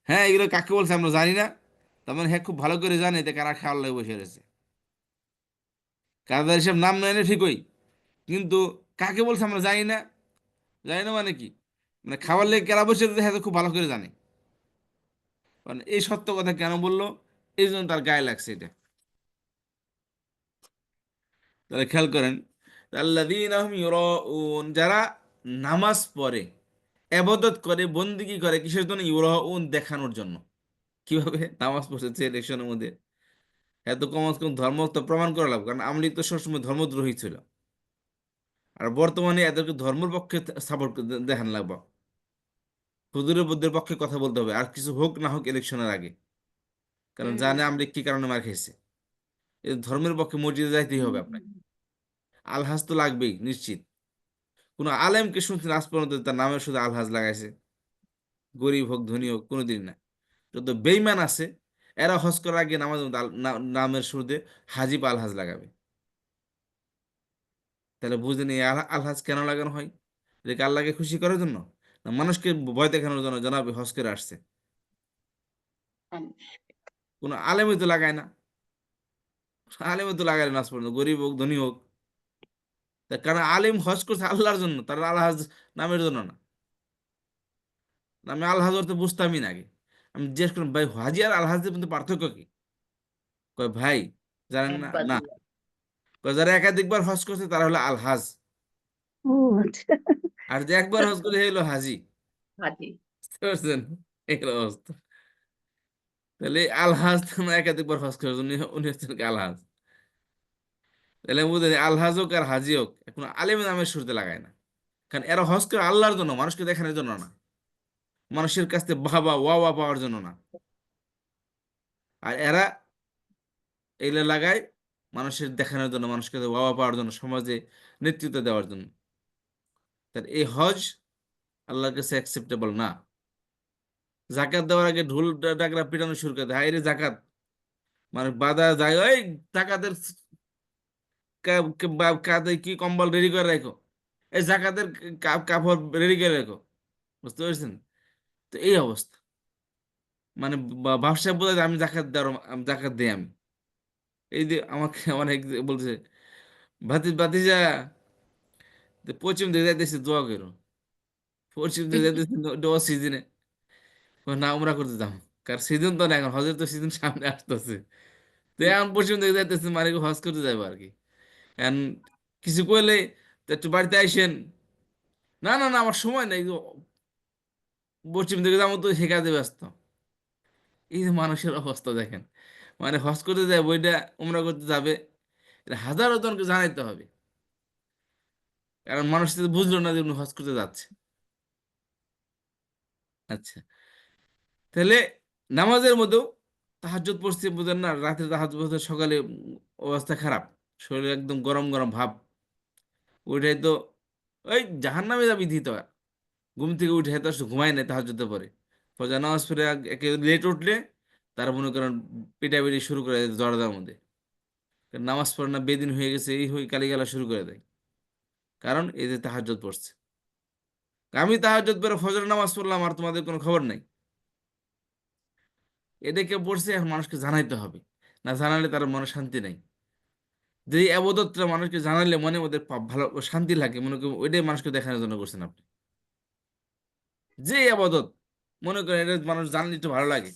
হ্যাঁ এগুলো কাকে বলছে আমরা জানি না। তার মানে হ্যাঁ খুব ভালো করে জানে যে কারা খাওয়ার লাগে বসে রয়েছে। কারদার হিসাব নাম নেয় না ঠিকই, কিন্তু কাকে বলছে আমরা জানি না। জানি না মানে কি? মানে খাবার লেগে কেরা বসে রয়েছে হ্যাঁ তো খুব ভালো করে জানে। মানে এই সত্য কথা কেন বললো, এই জন্য তার গায়ে লাগছে এটা। তাহলে খেয়াল করেন, আল্লাযীনা হুম ইউরাউন, যারা নামাজ পড়ে, ইবাদত করে, বন্দেগী করে, কিসের জন্য? ইউরাউন, দেখানোর জন্য। কিভাবে নামাজ পড়েছে ইলেকশনের মধ্যে, এত কম ধর্ম তো প্রমাণ করা লাগবে, কারণ আওয়ামী লীগ তো সবসময় ধর্মদ্রোহী ছিল। আর বর্তমানে এদেরকে ধর্মের পক্ষে সাপোর্ট দেখান লাগবে, হুজুরের বুদ্ধের পক্ষে কথা বলতে হবে, আর কিছু হোক না হোক ইলেকশনের আগে, কারণ হুম জানে আমরা কি কারণে মার খাইছে। এই ধর্মের পক্ষে মসজিদে যাইতেই হবে আপনাকে, আলহাজ তো লাগবেই নিশ্চিত। কোনো আলেমকে শুনছেন আজ পর্যন্ত তার নামে শুধু আলহাজ লাগাইছে? গরিব হোক ধনী হোক কোনোদিন না। যত বেইমান আছে এরা হজ করার আগে নামাজ নামের শুরুতে হাজিব আলহাজ লাগাবে। তাহলে বুঝলেন এই আলহাজ কেন লাগানো হয়? এটাকে আল্লাহকে খুশি করার জন্য, না মানুষকে ভয় দেখানোর জন্য জনাবে হজ করে আসছে? কোনো আলেমই তো লাগায় না, আলেমই তো লাগায় না আজ পর্যন্ত, গরিব হোক ধনী হোক। তার কারণ আলেম হজ করছে আল্লাহর জন্য, তার আলহাজ নামের জন্য না। আমি আলহাজ অর্থ বুঝতামই না আগে। আমি জিজ্ঞেস করলাম, ভাই হাজি আর আলহাজের মধ্যে পার্থক্য কি? কয় ভাই জানেন না? একবার না। দুইবার কয় যারা একাধিকবার হজ করছে তারা হলো আলহাজ, ও আচ্ছা। আর যে একবার হজ করে হলো হাজি। হাজি। বুঝতে পারছেন? এই হলো অবস্থা। তাহলে আলহাজ তো না, একাধিকবার হজ করে উনি উনি হচ্ছেন কি আলহাজ? তাহলে বুঝলেন আলহাজ হোক আর হাজি হোক এখন আলেম নামের শুরুতে লাগায় না, কারণ এরা হজ করে আল্লাহর জন্য, মানুষকে দেখানোর জন্য না, মানুষের কাছ থেকে বাহবা ওয়া পাওয়ার জন্য না। আর এরা এগুলো লাগায় মানুষের দেখানোর জন্য, মানুষকে ওয়া পাওয়ার জন্য, সমাজে নেতৃত্ব দেওয়ার জন্য। তার এই হজ আল্লাহর কাছে অ্যাকসেপ্টেবল না। জাকাত দেওয়ার আগে ঢোল ডাকরা পিটানো শুরু করে দেয়, হাই রে জাকাত, মানে বাধা যায়, ওই জাকাতের কাঁধে কি কম্বল রেডি করে রাখো, এই জাকাতের কাপড় রেডি করে রাখো। বুঝতে পারছেন? তো এই অবস্থা, মানে ব্যবসা বোঝা যায় আমি জাকাত দেওয়ার, জাকাত দিই আমি। এই যে আমাকে অনেক বলছে, ভাতিজা পশ্চিম দিকে যাইতেছি দোয়া করো, পশ্চিম দিকে যাইতেছি দোয়া সিজনে, না উমরা করতে যাবো, কারণ সিজন তো না এখন, হজের তো সিজন সামনে আসতেছে। তো এখন পশ্চিম দিকে যাইতেছি মানে কি হজ করতে যাবো আর কি। এখন কিছু কইলে তো একটু বাড়িতে আইসেন, না না না আমার সময় নেই, পশ্চিম দিকে যাবো তো সে কাজে ব্যস্ত। এই যে মানুষের অবস্থা দেখেন, মানে হজ করতে যায় বইটা, উমরা করতে যাবে, এটা হাজারো জনকে জানাইতে হবে, কারণ মানুষ তো বুঝলো না যে উনি হজ করতে যাচ্ছে। আচ্ছা, তাহলে নামাজের মধ্যেও তাহাজ্জুদ পড়ছি বুঝেন না, রাতে তাহাজ্জুদ পড়তে সকালে অবস্থা খারাপ, শরীর একদম গরম গরম ভাব, ওইটাই তো ওই জাহান্নামে যাবি দিত। ঘুম থেকে উঠে এত ঘুমায় না তাহাজ্জুদে পরে, ফজর নামাজ পড়ে একে লেট উঠলে তারা মনে করেন পিটাপিটি শুরু করে দেয় দরজার মধ্যে, কারণ নামাজ পড়ে না, বেদিন হয়ে গেছে, এই হয়ে গালিগালা শুরু করে দেয়, কারণ এই যে তাহাজ্জুদ পড়ছে। আমি তাহাজ্জুদ পড়ে ফজর নামাজ পড়লাম আর তোমাদের কোনো খবর নাই। এটা কেউ পড়ছে, এখন মানুষকে জানাইতে হবে, না জানালে তার মনে শান্তি নাই। যে আবাদতটা মানুষকে জানালে মনে ওদের ভালো শান্তি লাগে, মনে করেন ওইটাই মানুষকে দেখানোর জন্য করছেন আপনি। যে আবাদত মনে করেন এটা মানুষ জানলে একটু ভালো লাগে,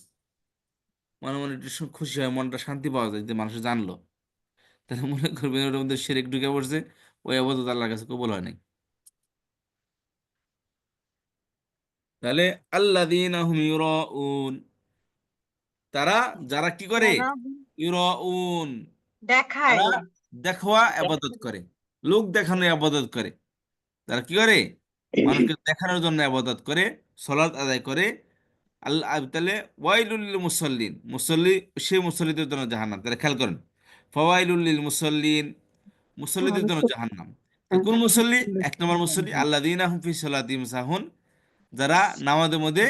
মনে মনে একটু খুশি হয়, মনটা শান্তি পাওয়া যায় যে মানুষ জানলো, তাহলে মনে করবেন ওটার মধ্যে শিরক ঢুকে পড়ছে, ওই আবাদত আল্লাহর কাছে কবুল হয় নাই। তাহলে আল্লাযীনা হুম ইউরাউন, তারা যারা কি করে, যারা ইউরাউন, দেখায়। তারা দেখোয়া আবাদত করে, লোক দেখানো আবাদত করে। তারা কি করে, মানুষকে দেখানোর জন্য আবাদত করে, সালাত আদায় করে। আল্লাহ তাহলে ওয়াইলুল লিল মুসাল্লিন, মুসল্লি, সেই মুসল্লিদের জন্য জাহান্নাম। তাহলে খেয়াল করেন, ফাওয়াইলুল লিল মুসাল্লিন, মুসল্লিদের জন্য জাহান্নাম। তো কোন মুসল্লি? এক নম্বর মুসল্লি আল্লাযীনা হুম ফি সালাতিহিম সাহুন, যারা নামাজের মধ্যে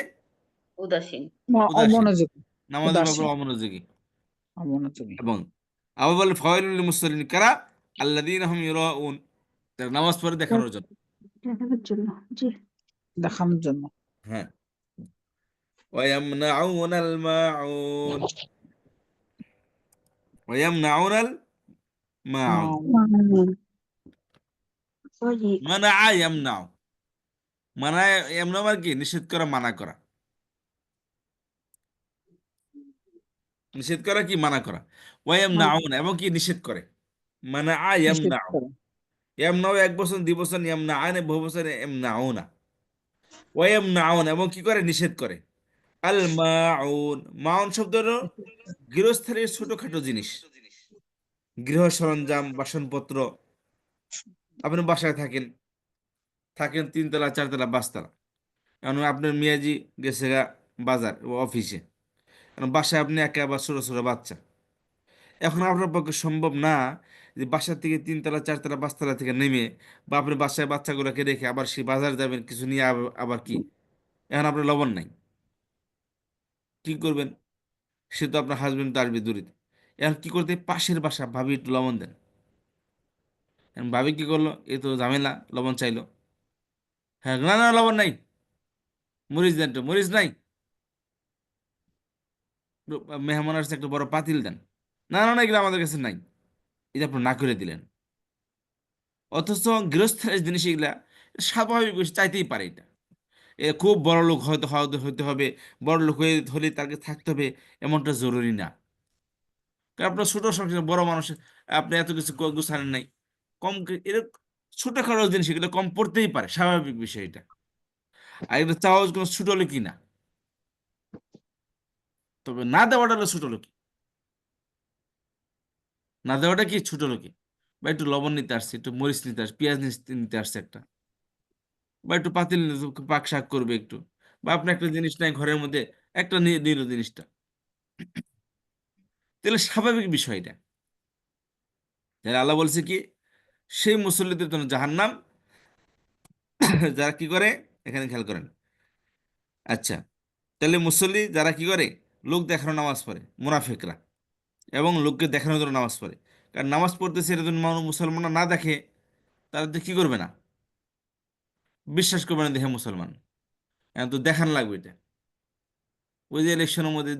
উদাসীন। উদাসীন, অমনোযোগী, নামাজের ব্যাপারে উদাসীন, অমনোযোগী। অমনোযোগী। এবং আবার বলে ফাওয়াইলুল লিল মুসাল্লিন কারা? আল্লাযীনা হুম ইউরাউন, তারা নামাজ পড়ে দেখানোর জন্য। দেখানোর জন্য। জি। দেখানোর জন্য। হ্যাঁ, ওয়ায়ামনাউনাল মাউন, ওয়ায়ামনাউনাল মাউন, ওই মানা ইয়ামনাউ, মানা ইয়ামনাউ মানে কি? নিষেধ করা, মানা করা। নিষেধ করা কি? মানা করা। ওয়ায়ামনাউন, এবং কি নিষেধ করে, মানা নিষেধ ইয়ামনাউ। করে। ইয়ামনাউ এক বছর, দুই বছর, ইয়ামনাআন বহু বছর, ইয়ামনাউনা। ওয়ায়ামনাউন, এবং কি করে? নিষেধ করে। আল মাউন, মাউন শব্দ হলো গৃহস্থালীর ছোটখাটো জিনিস, গৃহ সরঞ্জাম, বাসনপত্র। আপনি বাসায় থাকেন, তিনতলা, চারতলা, পাঁচতলা। এখন আপনার মিয়াজি গেছে গা বাজার ও অফিসে, এখন বাসায় আপনি একা বা ছোট ছোট বাচ্চা। এখন আপনার পক্ষে সম্ভব না যে বাসা থেকে তিনতলা, চারতলা, পাঁচতলা থেকে নেমে, বা আপনি বাসায় বাচ্চাগুলোকে রেখে আবার সেই বাজার যাবেন কিছু নিয়ে, আবার কি, এখন আপনার লবণ নাই, কি করবেন? সে তো আপনার হাজবেন্ড তো আসবে দূরে। এখন কি করতে, পাশের বাসা ভাবি একটু লবণ দেন। এখন ভাবি কি করলো, এ তো ঝামেলা, লবণ চাইলো। হ্যাঁ, না না লবণ নাই, মরিচ দেন, তো মরিচ নাই, মেহমান আসছে একটা বড় পাতিল দেন। না না না, এগুলো আমাদের কাছে নাই। এটা আপনি না করে দিলেন। অথচ গৃহস্থের জিনিস এগুলা স্বাভাবিক বিষয়, চাইতেই পারে এটা। এ খুব বড় লোক হয়তো হয়তো হতে হবে, বড় লোক হয়ে হলে তাকে থাকতে হবে, এমনটা জরুরি না। কারণ আপনার ছোট সংসার, বড় মানুষ, আপনি এত কিছু গুছানেন নাই, কম এরকম ছোটখাটো জিনিস এগুলো কম পড়তেই পারে, স্বাভাবিক বিষয় এটা। আর এটা চাওয়া কোনো ছোট লোকই না, তবে না দেওয়াটা হলো ছোট লোক। না দেওয়াটা কি? ছোট লোকে। বা একটু লবণ নিতে আসছে, একটু মরিচ নিতে আসছে, পেঁয়াজ নিতে আসছে একটা, বা একটু পাতিল পাক শাক করবে একটু, বা আপনি একটা জিনিস নাই ঘরের মধ্যে, একটা নিয়ে নিল জিনিসটা, তাহলে স্বাভাবিক বিষয় এটা। যারা আল্লাহ বলছে কি, সেই মুসল্লিদের জন্য জাহান্নাম, যারা কি করে, এখানে খেয়াল করেন। আচ্ছা, তাহলে মুসল্লি যারা কি করে, লোক দেখানো নামাজ পড়ে, মুনাফিকরা, এবং লোককে দেখানোর জন্য নামাজ পড়ে। কারণ নামাজ পড়তেছে এটা যদি মুসলমানরা না দেখে, তারা তো কি করবে না, বিশ্বাস করবে না দেখে মুসলমান। এখন তো দেখান লাগবে এটা। ওই যে ইলেকশনের মধ্যে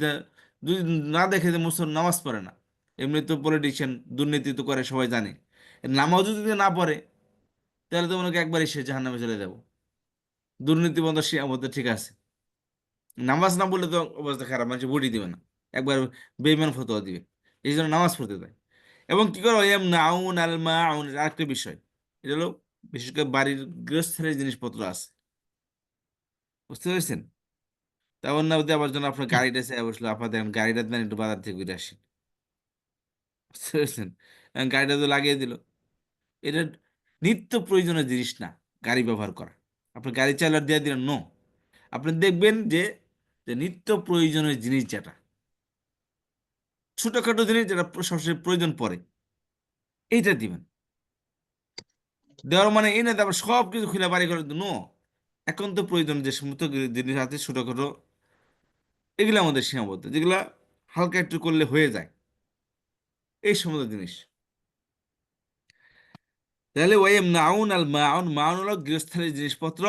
যদি না দেখে যে মুসলমান নামাজ পড়ে না, এমনি তো পলিটিশিয়ান দুর্নীতি তো করে, সবাই জানে। নামাজও যদি না পড়ে, তাহলে তো মনে করি একবারই সে জাহান্নামে চলে যাব। দুর্নীতি বন্ধ সে আমাদের ঠিক আছে, নামাজ না পড়লে তো অবস্থা খারাপ, মানুষ ভোটই দিবে না, একবার বেইমান ফতোয়া দিবে। এই জন্য নামাজ পড়তে দেয়। এবং কি করো, এম নাউন আল মাউন, আরেকটা বিষয়, এটা হলো বিশেষ করে বাড়ির গৃহস্থের জিনিসপত্র আছে, বুঝতে পেরেছেন? তেমন না হতে আবার যেন আপনার গাড়িটা সে বসলো, আপনার দেখেন গাড়িটা দেন একটু বাজার থেকে ঘুরে আসেন, বুঝতে পেরেছেন? এখন গাড়িটা তো লাগিয়ে দিল, এটা নিত্য প্রয়োজনীয় জিনিস না গাড়ি ব্যবহার করা। আপনার গাড়ি চালার দিয়ে দিলেন, নো। আপনি দেখবেন যে যে নিত্য প্রয়োজনীয় জিনিস যেটা, ছোটখাটো জিনিস যেটা সবসময় প্রয়োজন পড়ে, এইটা দিবেন। দেওয়ার মানে এই না যে আবার সব কিছু খুলে বাড়ি করে, নো। এখন তো প্রয়োজন যে সমস্ত জিনিস আছে ছোটখাটো, এগুলো আমাদের সীমাবদ্ধ, যেগুলা হালকা একটু করলে হয়ে যায়, এই সমস্ত জিনিস। তাহলে ওয়াইম নাউন আল মাউন, মাউন হলো গৃহস্থালীর জিনিসপত্র,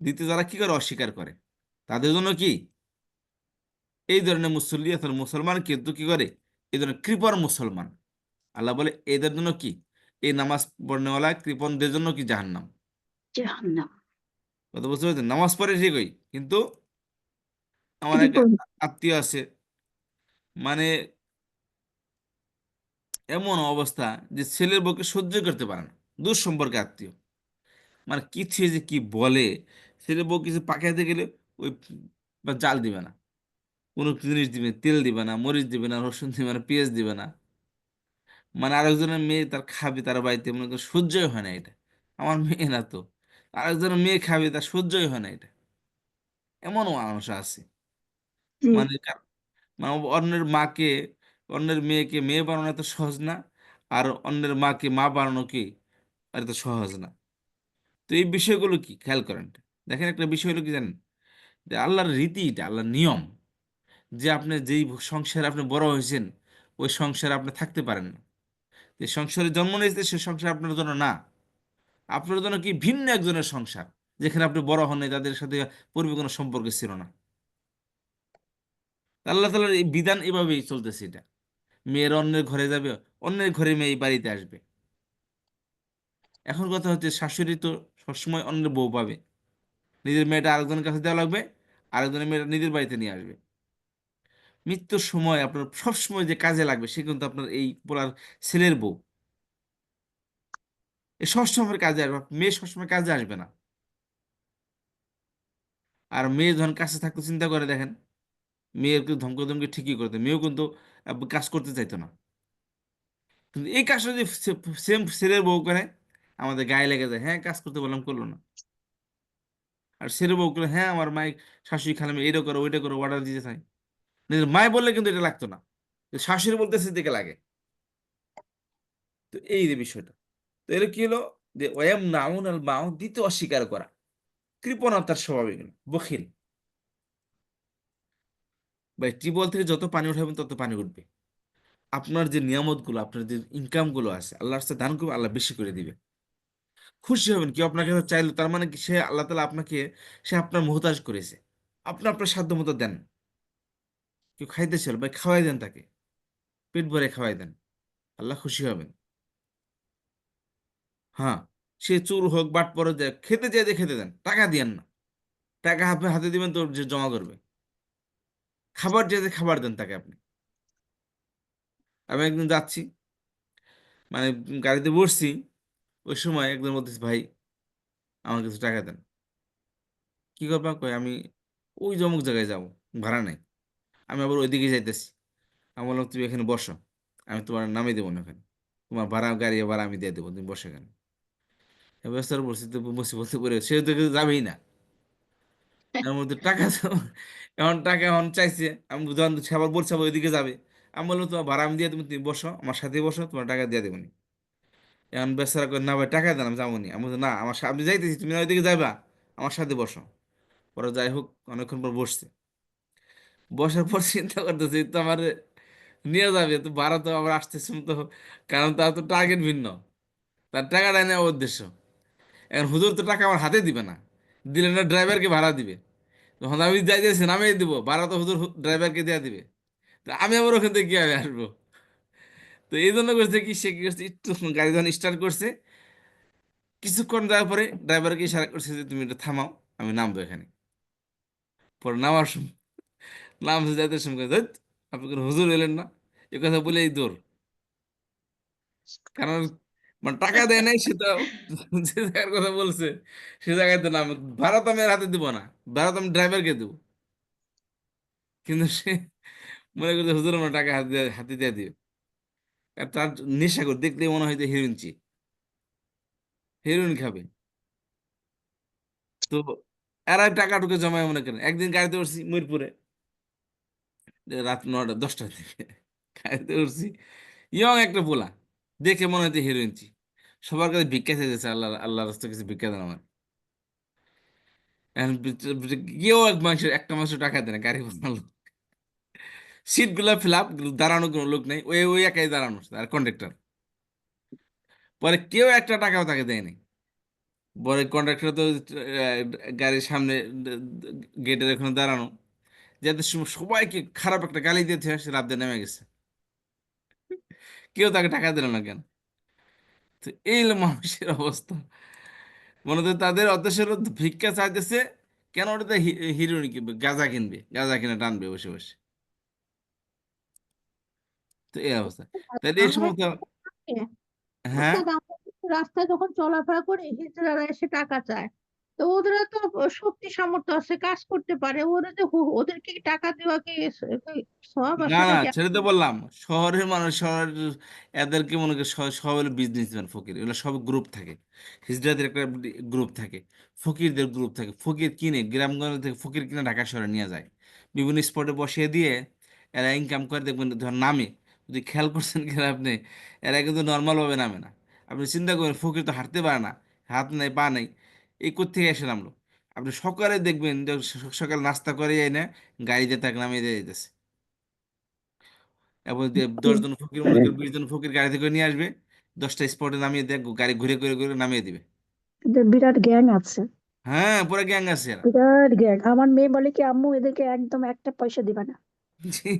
দ্বিতীয় যারা কি করে অস্বীকার করে তাদের জন্য কি এই ধরনের মুসল্লি অথবা মুসলমান কিন্তু কি করে এই ধরনের কৃপণ মুসলমান আল্লাহ বলে এদের জন্য কি এই নামাজ পড়নেওয়ালা কৃপণদের জন্য কি জাহান্নাম। জাহান্নাম। কথা বুঝতে পারছেন? নামাজ পড়ে ঠিকই কিন্তু আমার এক কৃপণ। আত্মীয় আছে, মানে এমন অবস্থা যে ছেলের বউকে সহ্য করতে পারে না, দূর সম্পর্কে আত্মীয়, মানে কিছু যে কি বলে, ছেলের বউ কিছু পাকাইতে গেলে ওই বা জাল দিবে না, কোনো জিনিস দিবে, তেল দিবে না, মরিচ দিবে না, রসুন দিবে না, পেঁয়াজ দিবে না, মানে আরেকজনের মেয়ে তার খাবে তার বাড়িতে, মনে করে সহ্যই হয় না এটা, আমার মেয়ে না তো, আরেকজনের মেয়ে খাবে তার সহ্যই হয় না এটা, এমনও মানুষ আছে। জি। মানে মানে অন্যের মাকে, অন্যের মেয়েকে মেয়ে বানানো এত সহজ না, আর অন্যের মাকে মা বানানো কি আর এত সহজ না। তো এই বিষয়গুলো কি খেয়াল করেন, দেখেন একটা বিষয় হলো কি জানেন, যে আল্লাহর রীতি, এটা আল্লাহর নিয়ম, যে আপনি যেই সংসারে আপনি বড় হয়েছেন ওই সংসারে আপনি থাকতে পারেন না, যে সংসারে জন্ম নিয়েছে সে সংসার আপনার জন্য না, আপনার জন্য কি ভিন্ন একজনের সংসার, যেখানে আপনি বড় হন নাই, তাদের সাথে পূর্বে কোনো সম্পর্ক ছিল না। আল্লাহ তাআলার এই বিধান এভাবেই চলতেছে এটা, মেয়ের অন্যের ঘরে যাবে, অন্যের ঘরে মেয়ে এই বাড়িতে আসবে। এখন কথা হচ্ছে শাশুড়ি তো সবসময় অন্যের বউ পাবে, নিজের মেয়েটা আরেকজনের কাছে দেওয়া লাগবে, আরেকজনের মেয়েটা নিজের বাড়িতে নিয়ে আসবে। মৃত্যুর সময় আপনার সবসময় যে কাজে লাগবে সে কিন্তু আপনার এই পোলার ছেলের বউ, এ সবসময় কাজে আসবে, মেয়ে সবসময় কাজে আসবে না। আর মেয়ে যখন কাছে থাকতে চিন্তা করে দেখেন, মেয়ের কিন্তু ধমকে ধমকে ঠিকই করতে, মেয়েও কিন্তু কাজ করতে চাইতো না, কিন্তু এই কাজটা যদি সেম ছেলের বউ করে আমাদের গায়ে লেগে যায়, হ্যাঁ কাজ করতে বললাম করলো না। আর ছেলের বউ করে হ্যাঁ আমার মাই শাশুড়ি খালামি এইটা করো ওইটা করো অর্ডার দিতে চাই, নিজের মায় বললে কিন্তু এটা লাগতো না, কিন্তু শাশুড়ি বলতেছে দিকে লাগে। তো এই যে বিষয়টা, তো এর কি হলো, যে ওয়াম নাউন আল মাউন, দিতে অস্বীকার করা, কৃপণতার স্বভাবে গেল, বখিল। ভাই টিউবওয়েল থেকে যত পানি উঠাবেন তত পানি উঠবে, আপনার যে নিয়ামতগুলো, আপনার যে ইনকামগুলো আছে আল্লাহর সাথে দান করবে, আল্লাহ বেশি করে দিবে, খুশি হবেন। কেউ আপনাকে চাইলো তার মানে কি সে আল্লাহ তালা আপনাকে, সে আপনার মোহতাজ করেছে, আপনি আপনার সাধ্য মতো দেন। কেউ খাইতে চাইল ভাই খাওয়াই দেন তাকে, পেট ভরে খাওয়াই দেন, আল্লাহ খুশি হবেন। হ্যাঁ, সে চোর হোক বাট পরে দেয়, খেতে চাইতে খেতে দেন, টাকা দিয়েন না, টাকা আপনি হাতে দিবেন তো যে জমা করবে, খাবার চাইতে খাবার দেন তাকে আপনি। আমি একদিন যাচ্ছি, মানে গাড়িতে বসছি, ওই সময় একজন বলতেছে ভাই আমার কিছু টাকা দেন। কি করবা, কই আমি ওই অমুক জায়গায় যাবো, ভাড়া নেই, আমি আবার ওইদিকে যাইতেছি। আমি বললাম তুমি এখানে বসো, আমি তোমার নামিয়ে দেবো না এখানে, তোমার ভাড়া গাড়ি ভাড়া আমি দিয়ে দেবো, তুমি বসো এখানে। এবার স্যার বসে তো বসে বসে করে সে তো যাবেই না, এর মধ্যে টাকা তো, এখন টাকা এখন চাইছে, আমি যখন সে আবার বলছে আবার ওইদিকে যাবে, আমি বললাম তোমার ভাড়া আমি দিয়ে দেবো, তুমি বসো আমার সাথে বসো, তোমার টাকা দিয়ে দেবো নি। এখন বেচারা করে না ভাই টাকা দেন আমি যাবো নি, আমি বলছি, না আমার আমি যাইতেছি তুমি না ওইদিকে যাইবা, আমার সাথে বসো। পরে যাই হোক অনেকক্ষণ পর বসছে, বসার পর চিন্তা করতেছি তো আমার নিয়ে যাবে তো ভাড়া তো আবার আসতেছে তো, কারণ তার তো টার্গেট ভিন্ন, তার টাকাটা নেওয়ার উদ্দেশ্য। এখন হুজুর তো টাকা আমার হাতে দিবে না, দিলে না ড্রাইভারকে ভাড়া দিবে, তখন আমি যাইতেছি নামিয়ে দিব, ভাড়া তো হুজুর ড্রাইভারকে দেওয়া দিবে, তো আমি আবার ওখান থেকে কিভাবে আসবো। তো এই জন্য করছে কি, সে কি করছে, একটু গাড়ি যখন স্টার্ট করছে, কিছুক্ষণ যাওয়ার পরে ড্রাইভারকে ইশারা করছে যে তুমি এটা থামাও, আমি নামবো এখানে। পরে নামার সময়, নামছে যাইতে সময় কয়, "ধ্যাৎ, আপনি কোনো হুজুর এলেন না", এ কথা বলে এই দৌড়। কারণ মানে টাকা দেয় নাই সে তো, যে জায়গার কথা বলছে সে জায়গায় তো নাম, ভাড়া তো আমি আর হাতে দিব না, ভাড়া তো আমি ড্রাইভারকে দেবো, কিন্তু সে মনে করছে হুজুর আমার টাকা হাতে দিয়ে দিবে। আর তার নেশাখোর, দেখলেই মনে হয় যে হিরোইন চিপ, হিরোইন খাবে। তো এরা টাকা টুকে জমায়, মনে করেন একদিন গাড়িতে উঠছি মিরপুরে, রাত 9টা 10টার দিকে গাড়িতে উঠছি, ইয়ং একটা পোলা, দেখে মনে হচ্ছে হিরোইন চিপ, সবার কাছে ভিক্ষা চাইতেছে, আল্লাহ আল্লাহ রাস্তায় কিছু ভিক্ষা দেন আমার। এখন কেউ এক মানুষের একটা মানুষের টাকা দেয় না, গাড়ি বানালো, সিট গুলা ফিল আপ, দাঁড়ানো কোনো লোক নেই, ওই ওই একাই দাঁড়ানো আর কন্ডাক্টর, পরে কেউ একটা টাকাও তাকে দেয়নি, পরে কন্ডাক্টর তো গাড়ির সামনে গেটের এখানে দাঁড়ানো, যাতে সবাইকে খারাপ একটা গালি দিয়েছে, সে লাফ দিয়ে নেমে গেছে। কেউ তাকে টাকা দিল না কেন? তো এই হলো মানুষের অবস্থা। মনে হয় তাদের উদ্দেশ্য হলো ভিক্ষা চাইতেছে, কেন? ওটাতে হিরোইন কিনবে, গাঁজা কিনবে, গাঁজা কিনে টানবে বসে বসে। তো এই অবস্থা। তাহলে এই আমরা সমস্ত, কিন্তু হ্যাঁ, ওস্তাদ, আমরা কিন্তু রাস্তায় যখন চলাফেরা করি হিজড়ারা এসে টাকা চায়, তো ওদের তো শক্তি সামর্থ্য আছে, কাজ করতে পারে, ওরা যে ওদেরকে কি টাকা দেওয়া কি সওয়াব না আছে না, নাকি? সেটা তো বললাম। শহরের মানুষ, শহরের এদেরকে মনে করি সব হলো বিজনেসম্যান, ফকির, এগুলো সব গ্রুপ থাকে। হিজড়াদের একটা গ্রুপ থাকে, ফকিরদের গ্রুপ থাকে। ফকির কিনে গ্রামগঞ্জ থেকে ফকির কিনে ঢাকা শহরে নিয়ে যায়, বিভিন্ন স্পটে বসিয়ে দিয়ে এরা ইনকাম করে। দেখবেন ধর নামে, যদি খেয়াল করছেন কিনা আপনি, এরা কিন্তু নর্মালভাবে নামে না। আপনি চিন্তা করেন, ফকির তো হাঁটতে পারে না, হাত নেই পা নেই, এই কোত্থেকে এসে নামলো? আপনি সকালে দেখবেন যে সকাল নাস্তা করে এনে গাড়িতে তাকে নামিয়ে দিয়ে যেতেছে। এবং যে 10 জন ফকির, মনে করেন 20 জন ফকির গাড়ি থেকে নিয়ে আসবে, 10টা স্পটে নামিয়ে দেয়, গাড়ি ঘুরে ঘুরে ঘুরে নামিয়ে দিবে। এদের বিরাট গ্যাং আছে, হ্যাঁ, পুরো গ্যাং আছে এরা। বিরাট গ্যাং। আমার মেয়ে বলে কি, আম্মু এদেরকে একদম একটা পয়সা দিবা না। জি,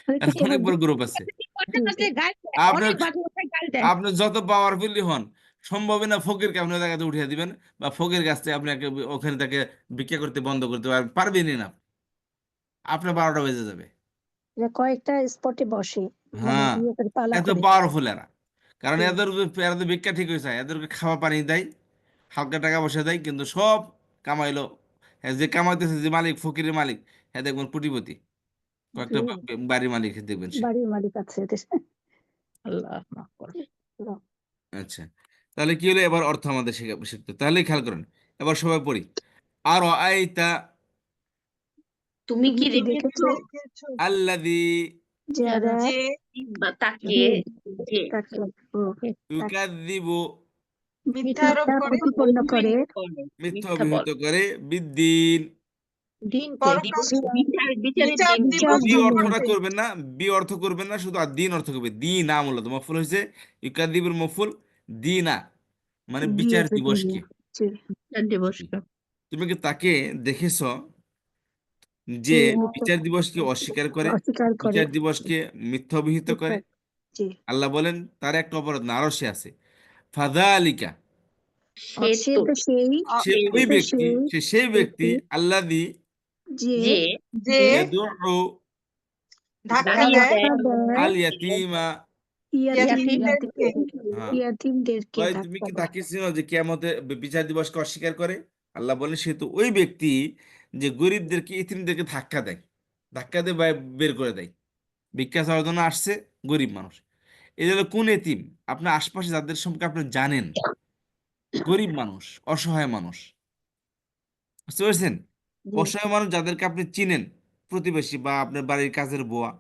মানে কি এরা তোমার অনেক বড় গ্রুপ আছে। কি করতে জি, না জি, দিয়ে গাল দেয়, আপনার অনেক বাজে ভাষায় গাল দেয়। আপনি যত পাওয়ারফুলি হন, সম্ভবই না ফকিরকে আপনার জায়গাতে উঠিয়ে দিবেন, বা ফকির কাছ থেকে আপনাকে ওখানে তাকে ভিক্ষা করতে বন্ধ করতে পারবেনই না। আপনার 12টা বেজে যাবে। যে কয়েকটা স্পটে বসে, মানে হ্যাঁ, ইয়ে করে পালা এত করে। পাওয়ারফুল এরা। কারণ জি, এরা তো ভিক্ষা ঠিক হয়েছে, এদেরকে খাওয়া পানি দেয়, হালকা টাকা পয়সা দেয়, কিন্তু সব কামাইলো। হ্যাঁ, যে কামাইতেছে, যে মালিক, ফকিরের মালিক, হ্যাঁ দেখবেন কোটিপতি, জি, কয়েকটা বাড়ির মালিক দেখবেন সে। বাড়ির মালিক আছে এদের। আল্লাহ মাফ করো। আচ্ছা, তাহলে কি হলো? এবার অর্থ আমাদের শিখতে, তাহলে খেয়াল করেন। এবার সবাই পড়ি। আর আইতা তুমি তুমি কি কি দেখেছো? দেখেছো দেখেছো আল্লাযী যারা যে তাকিয়ে, যে তাকে তাকে ইউকাযযিবু, মিথ্যা আরোপ মিথ্যা করে প্রতিপন্ন করে, করে, মিথ্যা মিথ্যা অভিহিত বলে, করে, বিদ্দীন। দিনকে পরকাল বিচারের বিচার দিন কে। বিচার বি দিনে। অর্থটা করবেন না, বি অর্থ করবেন না, শুধু আর দিন অর্থ করবে। দিন না, মূলত মফুল হয়েছে ইউকাযযিবুল মফুল, দিনা মানে বিচার দিয়েছে দিনে। দিবসকে। জি, বিচার দিবসকে। তুমি কি তাকে দেখেছ যে যে বিচার দিবসকে অস্বীকার করে, অস্বীকার করে, বিচার দিবসকে মিথ্যা অভিহিত করে? মিথ্যা। জি, আল্লাহ বলেন তার একটা অপরাধ না, আরো সে আছে। ফাযালিকা, সে সে তো তো সেই, সে সে ওই তো ব্যক্তি, সেই সে সেই ব্যক্তি, ব্যক্তি আল্লাযী যে যে যে ইয়াদুউ ধাক্কা ধাক্কা দেয় ধাক্কা দেয় দেয় আল ইয়াতীমা। ইয়াতীমদেরকে। হ্যাঁ, ইয়াতিমদেরকে কয় তুমি ধাক্কা কি দেয়। তাকে চিনো যে কিয়ামতে বিচার দিবসকে অস্বীকার করে? আল্লাহ বলেন সে তো ওই ব্যক্তি যে গরিবদেরকে, ইতিমদেরকে ধাক্কা দেয়, ধাক্কা দিয়ে বের করে দেয়। ভিক্ষা চাওয়ার জন্য আসছে গরিব মানুষ, এই হলো কোন এতিম? আপনার আশপাশে যাদের সম্পর্কে আপনি জানেন, গরিব মানুষ, অসহায় মানুষ, বুঝতে পেরেছেন? জি, অসহায় মানুষ যাদেরকে আপনি চিনেন, প্রতিবেশী বা আপনার বাড়ির কাজের বুয়া,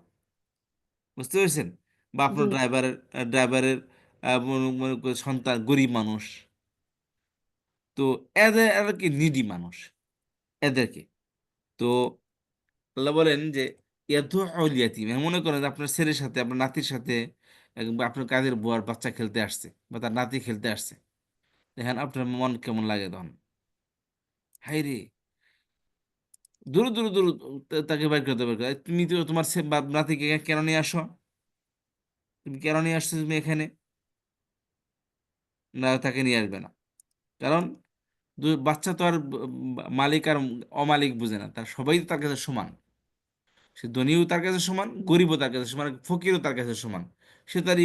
বুঝতে পেরেছেন? বা আপনার জি, ড্রাইভারের মনে করেন সন্তান, গরিব মানুষ। তো এরা কি নিডি মানুষ, এদেরকে। তো আল্লাহ বলেন যে ইয়াদুউল ইয়াতীম, মনে করেন যে আপনার ছেলের সাথে, আপনার নাতির সাথে, বা আপনার কাজের বুয়ার বাচ্চা খেলতে আসছে, বা তার নাতি খেলতে আসছে, দেখেন আপনার মন কেমন লাগে তখন? হাই রে, দূর দূর দূর, তাকে বাইর করতে, বের করে, তুমি তো তোমার নাতিকে কেন নিয়ে আসো? তুমি কেন নিয়ে আসছো তুমি এখানে? না, তাকে নিয়ে আসবে না। কারণ বাচ্চা তো আর মালিক আর অমালিক বুঝে না, তার সবাই তো তার কাছে সমান। সে ধনীও তার কাছে সমান, গরিবও তার কাছে সমান, ফকিরও তার কাছে সমান। সে তার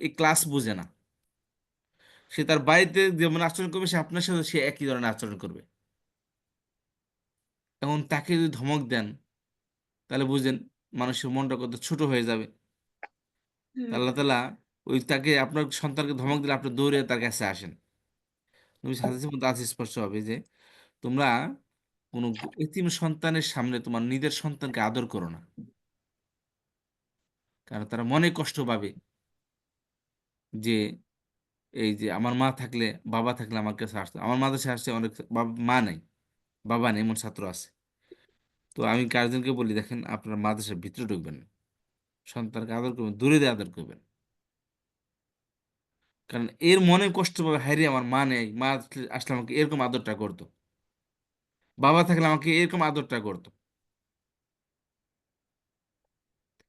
এই ক্লাস বুঝে না। সে তার বাড়িতে যেমন আচরণ করবে, সে আপনার সাথে সে একই ধরনের আচরণ করবে। এখন তাকে যদি ধমক দেন, তাহলে বুঝেন মানুষের মনটা কত ছোট হয়ে যাবে। তা আল্লাহ তাআলা ওই তাকে, আপনার সন্তানকে ধমক দিলে আপনি দৌড়ে তার কাছে আসেন। তুমি হাদিসের মধ্যে আছে স্পষ্ট হবে যে তোমরা কোনো এতিম সন্তানের সামনে তোমার নিজের সন্তানকে আদর করো না, কারণ তারা মনে কষ্ট পাবে যে এই যে আমার মা থাকলে, বাবা থাকলে আমার কাছে আসতো। আমার মাদ্রাসায় আসছে অনেক মা নেই, বাবা নেই, এমন ছাত্র আছে। তো আমি গার্জেনকে বলি, দেখেন আপনার মাদ্রাসার ভিতরে ঢুকবেন না, সন্তানকে আদর করবেন, দূরে দিয়ে আদর করবেন। কারণ এর মনে কষ্ট পাবে, হায়রে আমার মা নেই, মা আসলে আমাকে এরকম আদরটা করতো, বাবা থাকলে আমাকে এরকম আদরটা করতো,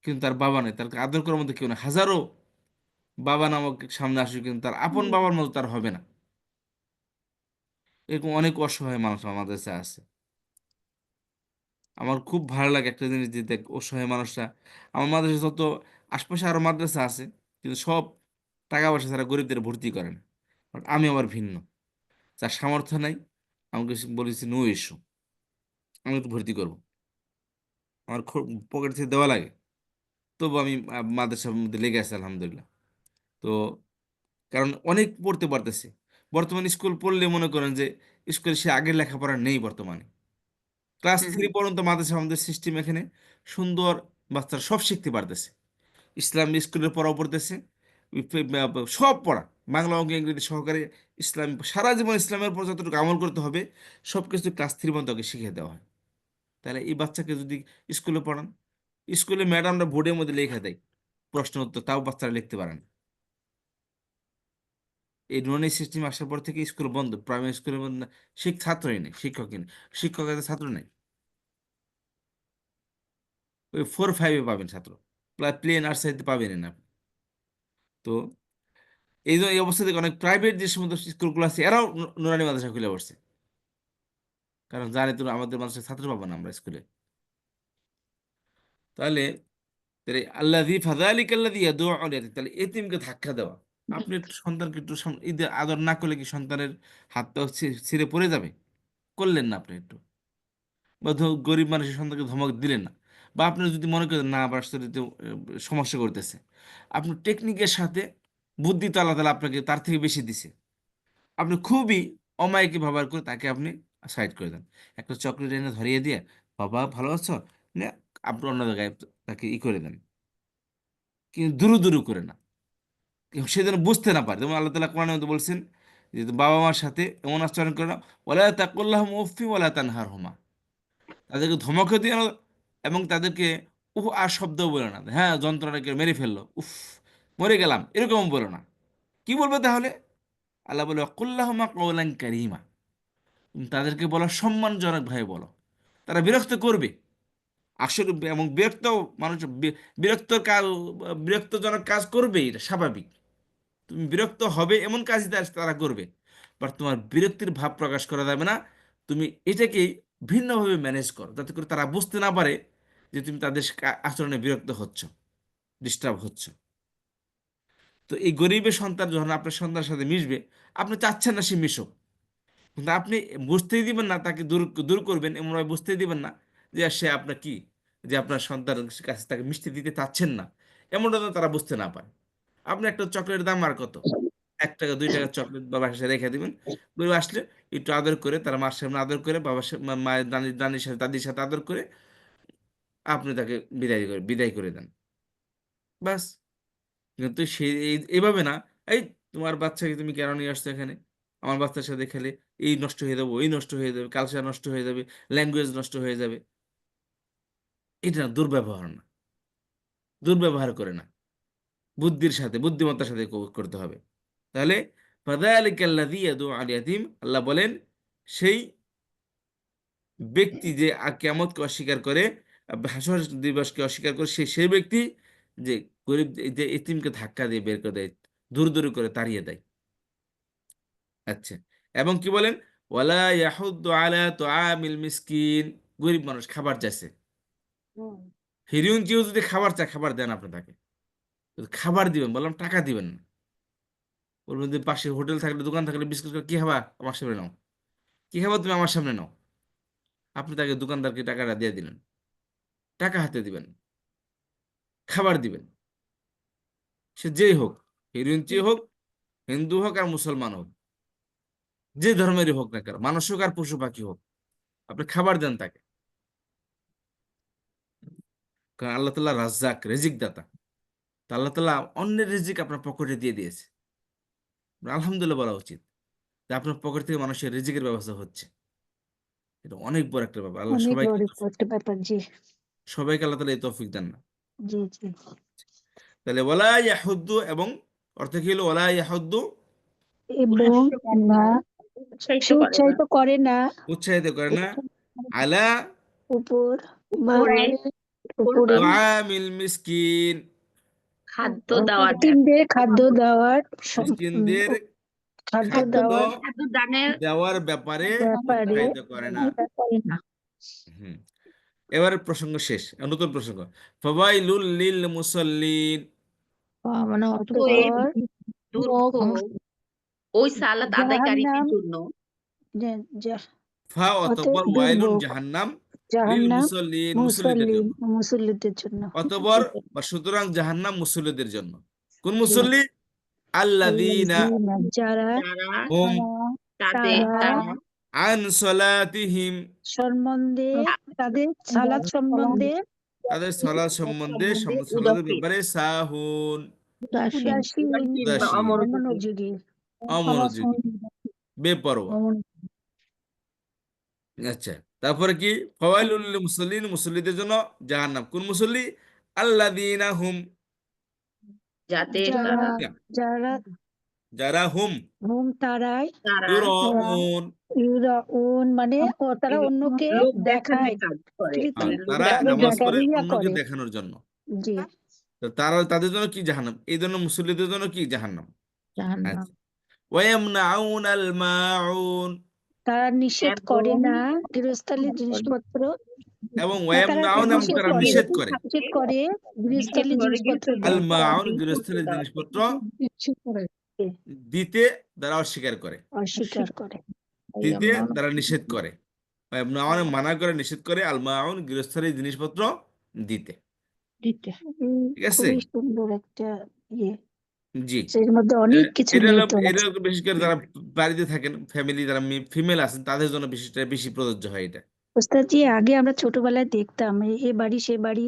কিন্তু তার বাবা নেই, তার আদর করার মধ্যে কেউ না। হাজারো বাবা নামক সামনে আসুক, কিন্তু তার আপন বাবার মতো তার হবে না। এরকম অনেক অসহায় মানুষ আমাদের কাছে আছে। আমার খুব ভালো লাগে একটা জিনিস যে দেখ, অসহায় মানুষরা আমার মাদ্রাসা যত, আশপাশে আরো মাদ্রাসা আছে, কিন্তু সব টাকা পয়সা ছাড়া গরিবদের ভর্তি করে না। বাট আমি আবার ভিন্ন, যার সামর্থ্য নাই আমাকে বলেছি নো ইস্যু, আমি একটু ভর্তি করবো, আমার পকেট থেকে দেওয়া লাগে, তবু আমি মাদ্রাসার মধ্যে লেগে আছি আলহামদুলিল্লাহ। তো কারণ অনেক পড়তে পারতেছে। বর্তমানে স্কুল পড়লে মনে করেন যে স্কুলে সে আগের লেখাপড়া নেই বর্তমানে। ক্লাস হুম 3 পর্যন্ত মাদ্রাসা আমাদের সিস্টেম এখানে সুন্দর, বাচ্চারা সব শিখতে পারতেছে, ইসলামী স্কুলের পড়াও পড়তেছে, সব পড়া, বাংলা অঙ্ক ইংরেজি সহকারে, ইসলাম সারা জীবন ইসলামের উপর যতটুকু আমল করতে হবে সব কিছু ক্লাস 3 পর্যন্ত ওকে শিখিয়ে দেওয়া হয়। তাহলে এই বাচ্চাকে যদি স্কুলে পড়ান, স্কুলে ম্যাডামরা বোর্ডের মধ্যে লেখা দেয় প্রশ্ন উত্তর, তাও বাচ্চারা লিখতে পারে না। এই নন সিস্টেম আসার পর থেকে স্কুল বন্ধ, প্রাইমারি স্কুলের মধ্যে ছাত্রই নেই, শিক্ষকই নেই, শিক্ষক আছে, ছাত্র নেই। ওই 4-5-এ পাবেন ছাত্র, প্লে নার্সারিতে পাবেন না আপনি। তো এই জন্য এই অবস্থা থেকে অনেক প্রাইভেট যে সমস্ত স্কুলগুলো আছে এরাও নুরানি মাদ্রাসা খুলে বসছে, কারণ জানে তো আমাদের মাদ্রাসায় ছাত্র পাবো না আমরা স্কুলে। তাহলে আল্লাযী ফাযালিকা আল্লাযী ইয়াদু'উ আল-ইয়াতীম, তাহলে এতিমকে ধাক্কা দেওয়া। আপনি একটু সন্তানকে একটু ঈদে আদর না করলে কি সন্তানের হাতটা ছিঁড়ে পড়ে যাবে? করলেন না আপনি একটু, বা গরিব মানুষের সন্তানকে ধমক দিলেন না, বা আপনি যদি মনে করেন না আবার সমস্যা করতেছে, আপনি টেকনিকের সাথে, বুদ্ধি তো আল্লাহ তাআলা আপনাকে তার থেকে বেশি দিছে, আপনি খুবই অমায়িক ব্যবহার করে তাকে আপনি সাইড করে দেন, একটা চকলেট এনে ধরিয়ে দিয়ে, বাবা ভালো আছো, না, আপনি অন্য জায়গায় তাকে করে দেন, কিন্তু দুরু দুরু করে না, সে যেন বুঝতে না পারে। যেমন আল্লাহ তাআলা কোরআনের মধ্যে বলছেন যে বাবা মার সাথে এমন আচরণ করে না, ওয়ালা তাকুল্লাহুম উফফি ওয়ালা তানহারহুমা, তাদেরকে ধমকও দিও না এবং তাদেরকে উফ আর শব্দও বলে না, হ্যাঁ যন্ত্রণাকে মেরে ফেললো, উফ মরে গেলাম, এরকম বলো না। কি বলবে তাহলে? আল্লাহ বলে কুল্লাহুমা কওলান কারীমা, তুমি তাদেরকে বলো সম্মানজনক ভাবে বলো, তারা বিরক্ত করবে আসলে, এবং বিরক্ত মানুষ বিরক্তর কাজ, বিরক্তজনক কাজ করবেই, এটা স্বাভাবিক। তুমি বিরক্ত হবে এমন কাজই তারা করবে, বাট তোমার বিরক্তির ভাব প্রকাশ করা যাবে না। তুমি এটাকেই ভিন্নভাবে ম্যানেজ করো, যাতে করে তারা বুঝতে না পারে যে তুমি তাদের আচরণে বিরক্ত হচ্ছ, ডিস্টার্ব হচ্ছ। তো এই গরিবের সন্তান যখন আপনার সন্তানের সাথে মিশবে, আপনি চাচ্ছেন না সে মিশুক, কিন্তু আপনি বুঝতেই দিবেন না, তাকে দূর দূর করবেন এমনভাবে বুঝতেই দিবেন না যে সে আপনার কি, যে আপনার সন্তানের কাছে তাকে মিশতে দিতে চাচ্ছেন না, এমনটা যেন তারা বুঝতে না পারে। আপনি একটা চকলেটের দাম আর কত, 1 টাকা 2 টাকার চকলেট বাবার সাথে রেখে দিবেন, গরিব আসলে একটু আদর করে, তারা মার সামনে আদর করে, বাবার মায়ের দানির সাথে দাদির সাথে আদর করে আপনি তাকে বিদায় করে দেন, বাস। কিন্তু সে এইভাবে না, এই তোমার বাচ্চাকে তুমি কেন নিয়ে আসছো এখানে, আমার বাচ্চার সাথে খেলে এই নষ্ট হয়ে যাবে, ওই নষ্ট হয়ে যাবে, কালচার নষ্ট হয়ে যাবে, ল্যাঙ্গুয়েজ নষ্ট হয়ে যাবে, এটা না, দুর্ব্যবহার না, দুর্ব্যবহার করে না, বুদ্ধির সাথে, বুদ্ধিমত্তার সাথে করতে হবে। তাহলে ফাযালিকাল্লাযী ইয়াদু'উ আল ইয়াতীম, আল্লাহ বলেন সেই ব্যক্তি যে কিয়ামতকে অস্বীকার করে, হাসর দিবসকে অস্বীকার করে, সেই ব্যক্তি যে গরিব, যে এতিমকে ধাক্কা দিয়ে বের করে দেয়, দূর দূর করে তাড়িয়ে দেয়। আচ্ছা, এবং কি বলেন, ওয়ালা ইয়াহুদ্দু আলা তুআমিল মিসকিন, গরিব মানুষ খাবার চাইছে, হিরিয়ন কেউ যদি খাবার চায়, খাবার দেন আপনি তাকে, খাবার দিবেন, বললাম টাকা দিবেন না। বলবেন যে পাশে হোটেল থাকলে, দোকান থাকলে বিস্কুট কি খাবা আমার সামনে নাও, কি খাবা তুমি আমার সামনে নাও, আপনি তাকে দোকানদারকে টাকাটা দিয়ে দিলেন, টাকা হাতে দিবেন, খাবার দিবেন, সে যেই হোক, হিরোইন চেয়ে হোক, হিন্দু হোক আর মুসলমান হোক, যে ধর্মেরই হোক না কেন, মানুষ হোক আর পশু পাখি হোক, আপনি খাবার দেন তাকে। কারণ আল্লাহ তাআলা রাজ্জাক, রিজিক দাতা, তা আল্লাহ তাআলা অন্যের রিজিক আপনার পকেটে দিয়ে দিয়েছে, আপনার আলহামদুলিল্লাহ বলা উচিত যে আপনার পকেট থেকে মানুষের রিজিকের ব্যবস্থা হচ্ছে। এটা অনেক বড় একটা ব্যাপার, আল্লাহ অনেক সবাইকে, বড় একটা ব্যাপার। জি সবাইকে আল্লাহ তাআলা এই তৌফিক দেন না। জি জি। তাহলে ওয়ালা ইয়াহুদ্দু, এবং অর্থ কি হলো ওয়ালা ইয়াহুদ্দু, এবং না উৎসাহিত সে করে না উৎসাহিত করে না উৎসাহিত করে না আলা উপর বা উপরে উপরে তুআমিল মিসকিন, খাদ্য দেওয়ার এতিমদের খাদ্য দেওয়ার মিসকিনদের খাদ্য খাদ্য দেওয়ার খাদ্য দানের দেওয়ার ব্যাপারে ব্যাপারে উৎসাহিত করে না। করে না। হুম, এবারে প্রসঙ্গ শেষ, নতুন প্রসঙ্গ। ফাওয়াইলুল লিল মুসাল্লিন, মানে অর্থ অতঃপর দুর্ভোগ ওই সালাত আদায়কারীদের জাহান্নাম জন্য যে- যে- ফা অতঃপর অতএব ওয়াইলুন দুর্ভোগ জাহান্নাম লিল জাহান্নাম মুসাল্লিন, মুসল্লিদের জন্য। মুসল্লিদের জন্য অতঃপর বা সুতরাং জাহান্নাম মুসল্লিদের জন্য। কোন মুসল্লি? আল্লাযীনা আল্লাযীনা যারা যারা হুম তাদের তারা তারা আন সালাতিহিম, সম্বন্ধে তাদের সালাত সম্বন্ধে তাদের সালাত সম্বন্ধে সালাতের উদাসীন ব্যাপারে সাহুন, উদাসীন উদাসীন উদাসীন বা উদাসীন, অমনোযোগী অমনোযোগী অমনোযোগী, বেপরোয়া। আচ্ছা, তারপরে কি? ফাওয়াইলুল লিল মুসাল্লিন, মুসল্লিদের জন্য জাহান্নাম। কোন মুসল্লি? আল্লাযীনা হুম, যাদের যারা তারা যারা যারা হুম হুম তারাই তারা ইউরাউন, ইউরাউন মানে তারা অন্যকে লোক দেখায় দেখানোর কাজ করে ঠিক তো? মানে লোক তারা তাদের নামাজ দেখানোর পড়ে দেখাইয়া অন্যকে করে দেখানোর জন্য। জি তো তারা তাদের জন্য কি জাহান্নাম, এই জন্য মুসল্লিদের জন্য কি জাহান্নাম। জাহান্নাম। আচ্ছা, ওয়ায়ামনাউনাল মাউন, তারা নিষেধ করে এবং না গৃহস্থালির জিনিসপত্র এবং না তারা ওয়ায়ামনাউন এবং নিষেধ তারা করে নিষেধ করে নিষেধ করে নিষেধ গৃহস্থালির করে জিনিসপত্র আল গৃহস্থলীর মাউন, জিনিসপত্র গৃহস্থলীর দেওয়া জিনিসপত্র দিতে দিতে তারা অস্বীকার করে, অস্বীকার করে দিতে তারা নিষেধ করে। ওয়ায়ামনাউন মানা করে, নিষেধ করে, আল মাউন গৃহস্থলীর জিনিসপত্র দিতে। দিতে। ঠিক আছে, খুবই সুন্দর একটা ইয়ে জি। এর মধ্যে অনেক কিছু এটা হলো নিহিত আছে বিশেষ করে যারা বাড়িতে থাকেন, ফ্যামিলি যারা ফিমেল আছেন তাদের জন্য বেশি প্রযোজ্য হয় এটা। ওস্তাদজি আগে আমরা ছোটবেলায় দেখতাম এ বাড়ি সে বাড়ি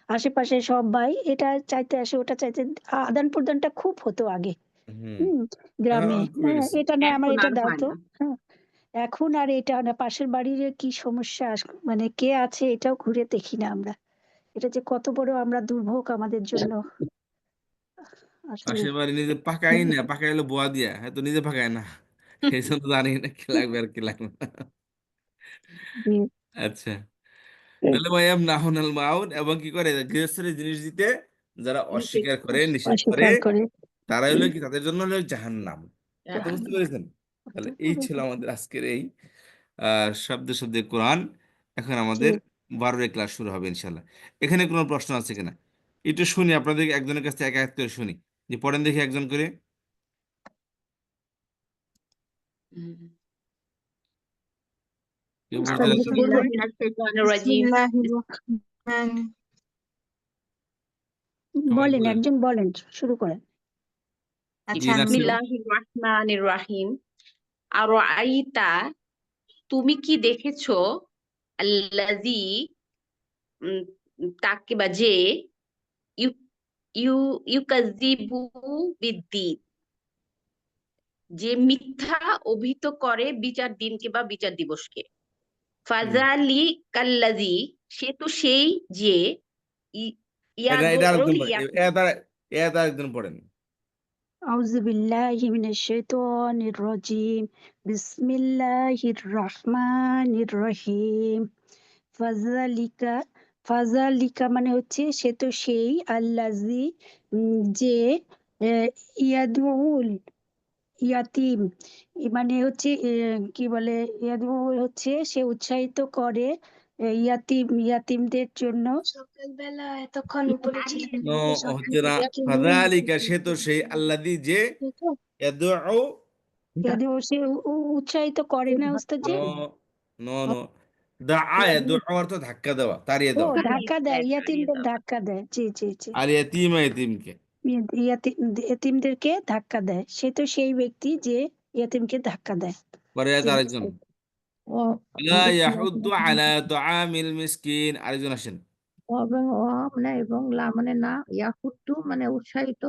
আশেপাশে সব ভাই এটা চাইতে আসে ওটা চাইতে আদান প্রদানটা খুব হতো আগে হুম, গ্রামে এখন কমে গেছে। এটা না আমার এখন এটা আর দাও হয় তো না হ্যাঁ এখন আর এটা না পাশের বাড়ির কি সমস্যা মানে কে আছে এটাও ঘুরে দেখি না আমরা এটা যে কত বড় আমরা দুর্ভোগ আমাদের জন্য আসলে পাশের বাড়ি নিজে পাকাই না, পাকাইলে বোয়া দিয়া, হ্যাঁ তো নিজে পাকায় না, এই জন্য জানি না কি লাগবে আর কি লাগবে না। জি, আচ্ছা, তাহলে ওয়ায়াম নাহুনাল মাউন, এবং কি করে গৃহস্থলী জিনিস দিতে যারা নিষেধ অস্বীকার করে, নিষেধ করে, অস্বীকার করে তারা হলো কি, তাদের জন্য হলো জাহান্নাম। কথা বুঝতে জাহান্নাম। পেরেছেন? কত তাহলে এই বড় ছিল আমাদের আজকের এই শব্দে শব্দে কোরআন। এখন জি আমাদের 12 ক্লাস শুরু হবে ইনশাল্লাহ। এখানে কোনো প্রশ্ন আছে কিনা একটু শুনি, আপনাদের একজনের কাছ থেকে এক এক করে শুনি, যে পড়েন দেখি একজন করে। হুম। কেউ পড়তে উস্তাদ রাজি? জি বলবেন বিসমিল্লাহির রাহমানির রাহিম। বিসমিল্লাহির রহমানির সবাই বলেন বলেন। একজন বলেন শুরু করেন জি আচ্ছা আমি নাসির। বিসমিল্লাহির রাহমানির রাহিম। আর আইতা, তুমি কি দেখেছো, আল্লাযী উম, তাকে বা যে ইউ ইউ ইউকাযযিবু বিদ্দীন, যে মিথ্যা অভিহিত করে বিচার দিনকে বা বিচার দিবসকে। ফাযালিকাল্লাযী, সে তো সেই যে এটা এটা ইয়াদুল আরেকজন পড়েন, এটা আরেকজন পড়েন। আউযু বিল্লাহি মিনাশ শাইতানির রাজিম বিসমিল্লাহির রহমানির রহিম ফাযালিকা ফাযালিকা মানে হচ্ছে সে তো সেই আল্লাজি যে ইয়াদুল ইয়াতিম মানে হচ্ছে কি বলে ইয়াদুল হচ্ছে সে উৎসাহিত করে ইয়াতিমদের জন্য সকালবেলা এতক্ষণ উপরে ছিলেন নো, হচ্ছে না। ফাযালিকা, সে তো সেই, আল্লাযী যে, ইয়াদউ, সে উৎসাহিত করে না উস্তাদ জি নো নো নো, দাআ, ইয়াদউ অর্থ ধাক্কা দেওয়া, তাড়িয়ে ও দেওয়া। ধাক্কা দেয় তাড়িয়ে ইয়াতিমদের দেওয়া। ধাক্কা দেয় জি জি জি আর ইয়তিমা, ইয়তিমকে। ইয়াতিমদেরকে ধাক্কা দেয় সে তো সেই ব্যক্তি যে ইয়াতিমকে ধাক্কা দেয় পরে জি আরেকজন, ও লা ইয়াহুদ্দু আলা তুআমিল মিসকিন, আরেকজন আসেন। এবং মানে এবং লা মানে না, ইয়াহুদ্দু মানে উৎসাহিত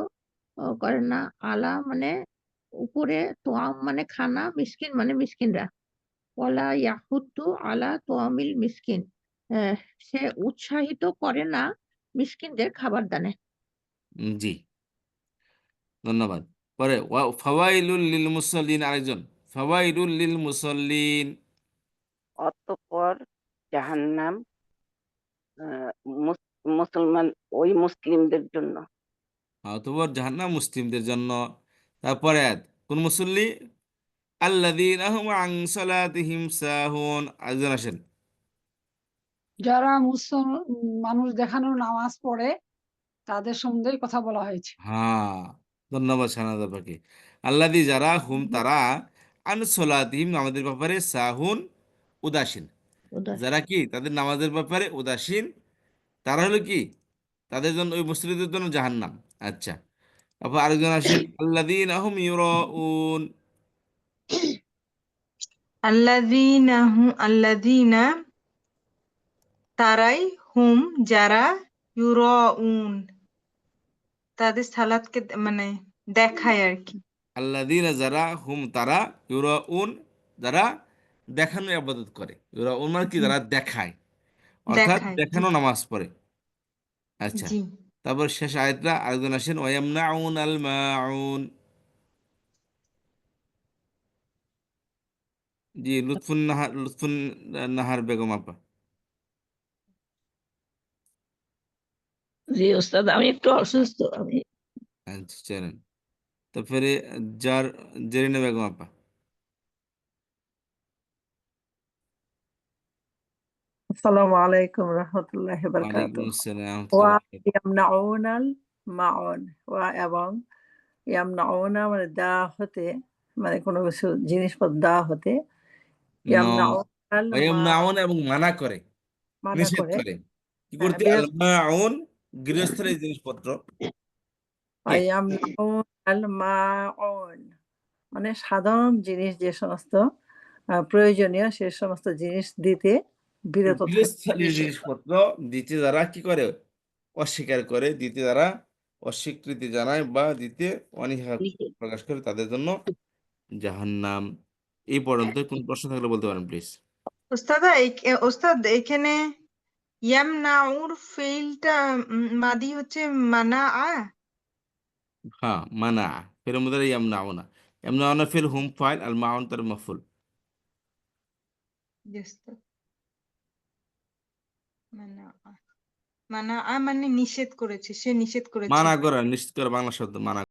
করে না, আলা মানে উপরে, তোয়াম মানে খানা, মিসকিন মানে মিসকিনরা। ওয়ালা ইয়াহুদ্দু আলা তোয়ামিল মিসকিন, আহ, সে উৎসাহিত করে না মিসকিনদের খাবার দানে। জি। ধন্যবাদ। পরে ফাওয়াইলুল লিল মুসাল্লিন, আরেকজন ফাওয়াইলুল লিল মুসাল্লিন। অতঃপর জাহান্নাম মুসলমান ওই মুসলিমদের জন্য। অতঃপর জাহান্নাম মুসলিমদের জন্য। তারপরে আয়াত, কোন মুসল্লি? আল্লাযীনা হুম আন সালাতিহিম সাহুন, আরেকজন আসেন। যারা মানুষ দেখানোর নামাজ পড়ে তাদের সম্বন্ধেই কথা বলা হয়েছে। হ্যাঁ, ধন্যবাদ শাহানাজ আপাকে। আল্লাযী, যারা হুম তারা, আন সলাতিহিম আমাদের ব্যাপারে, সাহুন উদাসীন। উদাস যারা কি তাদের নামাজের ব্যাপারে উদাসীন, তারা হলো কি, তাদের জন্য, ওই মুসলিমদের জন্য জাহান্নাম। আচ্ছা, তারপর আরেকজন আসেন, আল্লাযীনা হুম ইউরাউন। আল্লাযীনা তারাই হুম যারা ইউরাউন তাদের সালাতকে মানে দেখায় আর কি। আল্লাযীনা, যারা হুম তারা, ইউরাউন যারা দেখানো ইবাদত করে। ইউরাউন মানে কি, জি, যারা দেখায়, অর্থাৎ দেখায়। জি দেখানো নামাজ পড়ে। আচ্ছা, জি। তারপর শেষ আয়াতটা আরেকজন আসেন, ওয়ায়ামনাউন আল মাউন। জি, লুৎফুন নাহার বেগম আপা। জি ওস্তাদ, আমি একটু অসুস্থ। আমি আচ্ছা, চলেন। তারপরে জার জেরিনা বেগম আপা। আসসালামু আলাইকুম রহমতুল্লাহি ওয়ালাইকুম বারাকাতুহ। আসসালাম ওয়া রাহমাতুল্লাহ। ইয়ামনাউনাল মাউন, ওয়া এবং ইয়ামনাউনা মানে দেওয়া হতে, মানে কোনো কিছু জিনিসপত্র দেওয়া হতে, ন ইয়ামনাউনাল ওয়ায়ামনাউন এবং মানা করে, মানা নিষেধ করে। করে। কি হ্যাঁ, করতে? আল বিরত। মাউন, গৃহস্থলের জিনিসপত্র। কে? ইয়ামনাউনাল মাউন মানে সাধারণ জিনিস, যে সমস্ত প্রয়োজনীয় সে সমস্ত জিনিস দিতে বিরত থাকে, গৃহস্থলীর নিষেধ করে। জিনিসপত্র দিতে যারা কি করে? অস্বীকার করে, দিতে যারা অস্বীকৃতি জানায় বা দিতে অনীহা প্রকাশ করে, তাদের জন্য জাহান্নাম। এই পর্যন্ত কোন প্রশ্ন থাকলে বলতে পারেন প্লিজ। ওস্তাদ এখানে ইয়ামনাউর ফেইলটা মাদি হচ্ছে মানা হ্যাঁ, মানা ফের মুদারে ইয়ামনাউনা। ইয়ামনাউনা ফিল হুম ফাইল, আল মাউন তার মাফুল। মানা মানা মানে নিষেধ করেছে, সে নিষেধ করেছে। মানা করা, নিশ্চিত করা বাংলা শব্দ মানা।